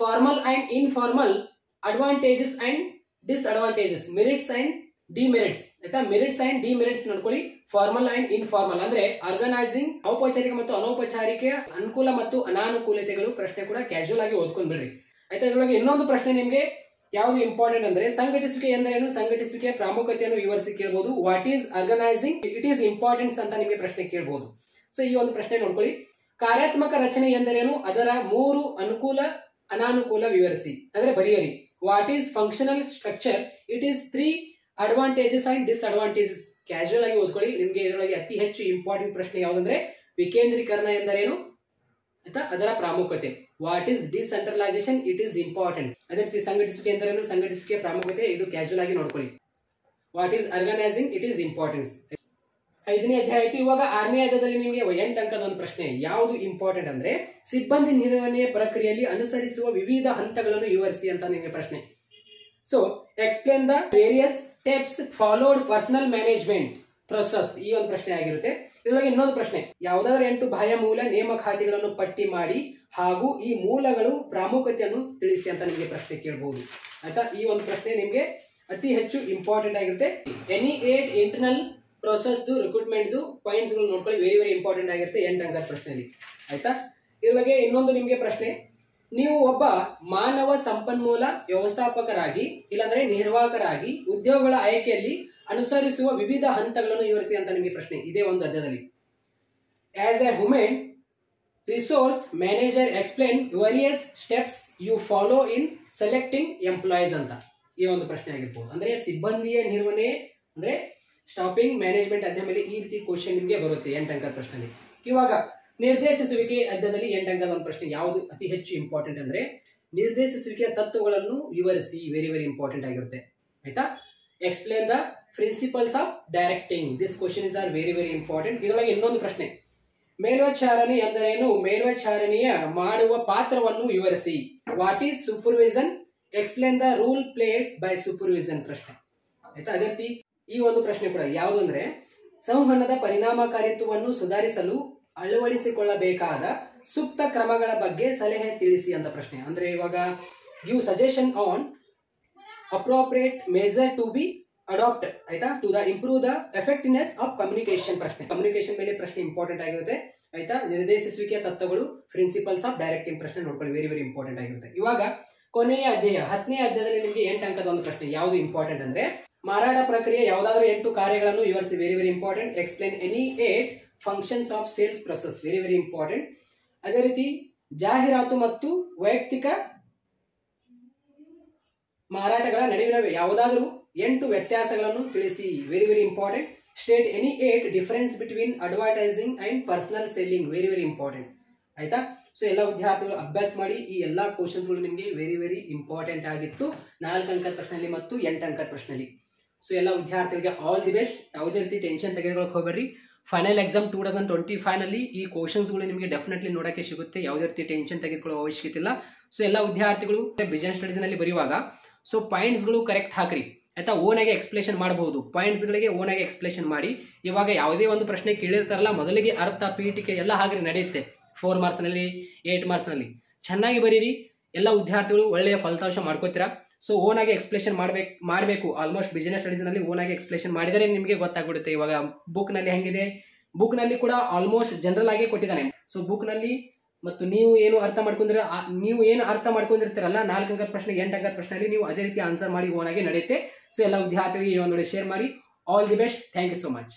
formal and informal advantages and disadvantages, merits and demerits ಆಯ್ತಾ. ಮೆರಿಟ್ಸ್ ಅಂಡ್ ಡಿಮೆರಿಟ್ಸ್ ನೋಡ್ಕೊಳ್ಳಿ. ಫಾರ್ಮಲ್ ಅಂಡ್ ಇನ್ಫಾರ್ಮಲ್ ಅಂದ್ರೆ ಆರ್ಗನೈಸಿಂಗ್ ಔಪಚಾರಿಕ ಮತ್ತು ಅನೌಪಚಾರಿಕ ಅನುಕೂಲ ಮತ್ತು ಅನಾನುಕೂಲತೆಗಳು. ಪ್ರಶ್ನೆ ಕೂಡ ಕ್ಯಾಶುವಲ್ ಆಗಿ ಓದ್ಕೊಂಡ್ ಬಿಡ್ರಿ ಆಯ್ತಾ. ಇದರೊಳಗೆ ಇನ್ನೊಂದು ಪ್ರಶ್ನೆ ನಿಮಗೆ ಯಾವುದು ಇಂಪಾರ್ಟೆಂಟ್ ಅಂದ್ರೆ, ಸಂಘಟಿಸುವಿಕೆ ಎಂದರೇನು, ಸಂಘಟಿಸುವಿಕೆಯ ಪ್ರಾಮುಖ್ಯತೆಯನ್ನು ವಿವರಿಸಿ ಕೇಳಬಹುದು. What is organising, it is importance ಅಂತ ನಿಮಗೆ ಪ್ರಶ್ನೆ ಕೇಳಬಹುದು. ಸೊ ಈ ಒಂದು ಪ್ರಶ್ನೆ ನೋಡ್ಕೊಳ್ಳಿ. ಕಾರ್ಯಾತ್ಮಕ ರಚನೆ ಎಂದರೇನು, ಅದರ 3 ಅನುಕೂಲ ಅನಾನುಕೂಲ ವಿವರಿಸಿ ಅಂದ್ರೆ ಬರೆಯಿರಿ. What is functional structure, it is 3 advantages and disadvantages. Casual ಆಗಿ ಓದ್ಕೊಳ್ಳಿ. ನಿಮಗೆ ಇದರೊಳಗೆ ಅತಿ ಹೆಚ್ಚು ಇಂಪಾರ್ಟೆಂಟ್ ಪ್ರಶ್ನೆ ಯಾವುದಂದ್ರೆ ವಿಕೇಂದ್ರೀಕರಣ ಎಂದರೇನು ಆಯ್ತಾ, ಅದರ ಪ್ರಾಮುಖ್ಯತೆ. What is decentralisation, it is importance. ಅದೇ ರೀತಿ ಸಂಘಟಿಸುವಿಕೆ ಎಂದರೇನು, ಸಂಘಟಿಸುವಿಕೆ ಪ್ರಾಮುಖ್ಯತೆ, ಇದು ಕ್ಯಾಶುಯಲ್ ಆಗಿ ನೋಡ್ಕೊಳ್ಳಿ. What is organising, it is importance. 5ನೇ ಅಧ್ಯಾಯ ಆಯ್ತು. ಇವಾಗ 6ನೇ ಅಧ್ಯಾಯದಲ್ಲಿ ನಿಮಗೆ 8 ಅಂಕದ ಒಂದು ಪ್ರಶ್ನೆ. ಯಾವುದು ಇಂಪಾರ್ಟೆಂಟ್ ಅಂದ್ರೆ ಸಿಬ್ಬಂದಿ ನಿರ್ವಹಣೆಯ ಪ್ರಕ್ರಿಯೆಯಲ್ಲಿ ಅನುಸರಿಸುವ ವಿವಿಧ ಹಂತಗಳನ್ನು ವಿವರಿಸಿ ಅಂತ ನಿಮಗೆ ಪ್ರಶ್ನೆ. So explain the various steps followed personal management process, ಈ ಒಂದು ಪ್ರಶ್ನೆ ಆಗಿರುತ್ತೆ. ಇದರೊಳಗೆ ಇನ್ನೊಂದು ಪ್ರಶ್ನೆ, ಯಾವುದಾದ್ರೂ 8 ಬಾಹ್ಯ ಮೂಲ ನೇಮಕಾತಿಗಳನ್ನು ಪಟ್ಟಿ ಮಾಡಿ ಹಾಗೂ ಈ ಮೂಲಗಳು ಪ್ರಾಮುಖ್ಯತೆಯನ್ನು ತಿಳಿಸಿ ಅಂತ ನಿಮಗೆ ಪ್ರಶ್ನೆ ಕೇಳಬಹುದು ಆಯ್ತಾ. ಈ ಒಂದು ಪ್ರಶ್ನೆ ನಿಮಗೆ ಅತಿ ಹೆಚ್ಚು ಇಂಪಾರ್ಟೆಂಟ್ ಆಗಿರುತ್ತೆ. Any 8 internal process recruitment points ಗಳು ನೋಡ್ಕೊಳ್ಳಿ, ವೆರಿ ವೆರಿ ಇಂಪಾರ್ಟೆಂಟ್ ಆಗಿರುತ್ತೆ 8 ಅಂಕದ ಪ್ರಶ್ನೆಯಲ್ಲಿ ಆಯ್ತಾ. ಇದ್ರ ಬಗ್ಗೆ ಇನ್ನೊಂದು ನಿಮಗೆ ಪ್ರಶ್ನೆ, ನೀವು ಒಬ್ಬ ಮಾನವ ಸಂಪನ್ಮೂಲ ವ್ಯವಸ್ಥಾಪಕರಾಗಿ ಇಲ್ಲಾಂದ್ರೆ ನಿರ್ವಾಹಕರಾಗಿ ಉದ್ಯೋಗಗಳ ಆಯ್ಕೆಯಲ್ಲಿ ಅನುಸರಿಸುವ ವಿವಿಧ ಹಂತಗಳನ್ನು ವಿವರಿಸಿ ಅಂತ ನಿಮಗೆ ಪ್ರಶ್ನೆ. ಇದೇ ಒಂದು ಅಧ್ಯಾಯದಲ್ಲಿ as a human resource manager explain various steps you follow in selecting employees ಅಂತ ಈ ಒಂದು ಪ್ರಶ್ನೆ ಆಗಿರ್ಬೋದು. ಅಂದ್ರೆ ಸಿಬ್ಬಂದಿಯ ನಿರ್ವಹಣೆ ಅಂದ್ರೆ ಸ್ಟಾಫಿಂಗ್ ಮ್ಯಾನೇಜ್ಮೆಂಟ್ ಅಧ್ಯಾಯ ಮೇಲೆ ಈ ರೀತಿ ಕ್ವಶನ್ ನಿಮಗೆ ಬರುತ್ತೆ 8 ಅಂಕದ ಪ್ರಶ್ನೆಯಲ್ಲಿ. ಇವಾಗ ನಿರ್ದೇಶಿಸುವಿಕೆ ಅಧ್ಯಾಯದಲ್ಲಿ 8 ಅಂಕದ ಒಂದು ಪ್ರಶ್ನೆ ಯಾವುದು ಅತಿ ಹೆಚ್ಚು ಇಂಪಾರ್ಟೆಂಟ್ ಅಂದ್ರೆ ನಿರ್ದೇಶಿಸುವಿಕೆಯ ತತ್ವಗಳನ್ನು ವಿವರಿಸಿ, ವೆರಿ ವೆರಿ ಇಂಪಾರ್ಟೆಂಟ್ ಆಗಿರುತ್ತೆ ಆಯ್ತಾ. Explain the principles of directing, this question is are very very important. ಇದರೊಳಗೆ ಇನ್ನೊಂದು ಪ್ರಶ್ನೆ, ಮೇಲ್ವಿಚಾರಣೆ ಎಂದರೇನು, ಮೇಲ್ವಿಚಾರಣೆಯ ಮಾಡುವ ಪಾತ್ರವನ್ನು ವಿವರಿಸಿ. What is supervision, explain the rule played by supervision ಪ್ರಶ್ನೆ ಆಯ್ತಾ. ಅದೇ ರೀತಿ ಈ ಒಂದು ಪ್ರಶ್ನೆ ಕೂಡ ಯಾವುದು ಅಂದ್ರೆ ಸಂವಹನದ ಪರಿಣಾಮಕಾರಿತ್ವವನ್ನು ಸುಧಾರಿಸಲು ಅಳವಡಿಸಿಕೊಳ್ಳಬೇಕಾದ ಸೂಕ್ತ ಕ್ರಮಗಳ ಬಗ್ಗೆ ಸಲಹೆ ತಿಳಿಸಿ ಅಂತ ಪ್ರಶ್ನೆ. ಅಂದ್ರೆ ಇವಾಗ give suggestion on appropriate measure to be adopt ಆಯ್ತಾ to the improve the effectiveness of communication ಪ್ರಶ್ನೆ. ಕಮ್ಯುನಿಕೇಶನ್ ಮೇಲೆ ಪ್ರಶ್ನೆ ಇಂಪಾರ್ಟೆಂಟ್ ಆಗಿರುತ್ತೆ ಆಯ್ತಾ. ನಿರ್ದೇಶಿಸುವಿಕೆಯ ತತ್ವಗಳು ಪ್ರಿನ್ಸಿಪಲ್ಸ್ ಆಫ್ ಡೈರೆಕ್ಟಿಂಗ್ ಪ್ರಶ್ನೆ ನೋಡ್ಕೊಳ್ಳಿ, ವೆರಿ ವೆರಿ ಇಂಪಾರ್ಟೆಂಟ್ ಆಗಿರುತ್ತೆ. ಇವಾಗ ಕೊನೆಯ ಅಧ್ಯಾಯ 10ನೇ ಅಧ್ಯಾಯದಲ್ಲಿ ನಿಮಗೆ 8 ಅಂಕದ ಒಂದು ಪ್ರಶ್ನೆ ಯಾವುದು ಇಂಪಾರ್ಟೆಂಟ್ ಅಂದ್ರೆ ಮಾರಾಟ ಪ್ರಕ್ರಿಯೆ ಯಾವುದಾದ್ರೂ 8 ಕಾರ್ಯಗಳನ್ನು ವಿವರಿಸಿ, very very important. Explain any 8 functions of sales process, very very important. ಅದೇ ರೀತಿ ಜಾಹೀರಾತು ಮತ್ತು ವೈಯಕ್ತಿಕ ಮಾರಾಟಗಳ ನಡುವಿನ ಯಾವುದಾದರೂ 8 ವ್ಯತ್ಯಾಸಗಳನ್ನು ತಿಳಿಸಿ, very very important. State any 8 difference between advertising and personal selling, very very important ಆಯ್ತಾ. ಸೊ ಎಲ್ಲ ವಿದ್ಯಾರ್ಥಿಗಳು ಅಭ್ಯಾಸ ಮಾಡಿ. ಈ ಎಲ್ಲಾ ಕ್ವಶನ್ಸ್ಗಳು ನಿಮಗೆ ವೆರಿ ವೆರಿ ಇಂಪಾರ್ಟೆಂಟ್ ಆಗಿತ್ತು 4 ಅಂಕದ ಪ್ರಶ್ನೆಯಲ್ಲಿ ಮತ್ತು 8 ಅಂಕದ ಪ್ರಶ್ನೆಯಲ್ಲಿ. ಸೊ ಎಲ್ಲ ವಿದ್ಯಾರ್ಥಿಗಳಿಗೆ ಆಲ್ ದಿ ಬೆಸ್ಟ್. ಯಾವುದೇ ರೀತಿ ಟೆನ್ಷನ್ ತೆಗೆದುಕೊಳ್ಳಕ್ಕೆ ಹೋಗಬೇಡ್ರಿ. ಫೈನಲ್ ಎಕ್ಸಾಮ್ 2025 ನಲ್ಲಿ ಈ ಕ್ವಶನ್ಸ್ಗಳು ನಿಮಗೆ ಡೆಫಿನೆಟ್ಲಿ ನೋಡಕ್ಕೆ ಸಿಗುತ್ತೆ, ಯಾವುದೇ ರೀತಿ ಟೆನ್ಷನ್ ತೆಗೆದುಕೊಳ್ಳೋ ಅವಶ್ಯಕತೆ ಇಲ್ಲ. ಸೊ ಎಲ್ಲ ವಿದ್ಯಾರ್ಥಿಗಳು ಬಿಸಿನೆಸ್ ಸ್ಟಡೀಸ್ ನಲ್ಲಿ ಬರೆಯುವಾಗ ಸೊ ಪಾಯಿಂಟ್ಸ್ಗಳು ಕರೆಕ್ಟ್ ಹಾಕ್ರಿ ಆಯ್ತಾ. ಓನಾಗಿ ಎಕ್ಸ್ಪ್ಲೇಷನ್ ಮಾಡಬಹುದು, ಪಾಯಿಂಟ್ಸ್ಗಳಿಗೆ ಓನಾಗಿ ಎಕ್ಸ್ಪ್ಲೇಷನ್ ಮಾಡಿ. ಇವಾಗ ಯಾವುದೇ ಒಂದು ಪ್ರಶ್ನೆ ಕೇಳಿರ್ತಾರಲ್ಲ ಮೊದಲಿಗೆ ಅರ್ಥ ಪೀಠಿಕೆ ಎಲ್ಲ ಹಾಕ್ರಿ, ನಡೆಯುತ್ತೆ. 4 ಮಾರ್ಕ್ಸ್ನಲ್ಲಿ 8 ಮಾರ್ಕ್ಸ್ನಲ್ಲಿ ಚೆನ್ನಾಗಿ ಬರೀರಿ. ಎಲ್ಲ ವಿದ್ಯಾರ್ಥಿಗಳು ಒಳ್ಳೆಯ ಫಲಿತಾಂಶ ಮಾಡ್ಕೋತೀರಾ. ಸೊ ಓನಾಗಿ ಎಕ್ಸ್ಪ್ಲೇಷನ್ ಮಾಡಬೇಕು. ಆಲ್ಮೋಸ್ಟ್ ಬಿಸಿನೆಸ್ ಸ್ಟಡೀಸ್ ನಲ್ಲಿ ಓನಾಗಿ ಎಕ್ಸ್ಪ್ಲೇಷನ್ ಮಾಡಿದರೆ ನಿಮಗೆ ಗೊತ್ತಾಗ್ಬಿಡುತ್ತೆ. ಇವಾಗ ಬುಕ್ ನಲ್ಲಿ ಹೆಂಗಿದೆ, ಬುಕ್ ನಲ್ಲಿ ಕೂಡ ಆಲ್ಮೋಸ್ಟ್ ಜನರಲ್ ಆಗಿ ಕೊಟ್ಟಿದ್ದಾನೆ. ಸೊ ಬುಕ್ ನಲ್ಲಿ ಮತ್ತು ನೀವು ಏನು ಅರ್ಥ ಮಾಡ್ಕೊಂಡಿರ್ತೀರಲ್ಲ 4 ಅಂಕದ ಪ್ರಶ್ನೆ 8 ಅಂಕದ ಪ್ರಶ್ನೆಯಲ್ಲಿ ನೀವು ಅದೇ ರೀತಿ ಆನ್ಸರ್ ಮಾಡಿ ಓನಾಗಿ ನಡೆಯುತ್ತೆ. ಸೊ ಎಲ್ಲ ವಿದ್ಯಾರ್ಥಿಗಳಿಗೆ ಈ ಒಂದು ಶೇರ್ ಮಾಡಿ. All the best. Thank you so much.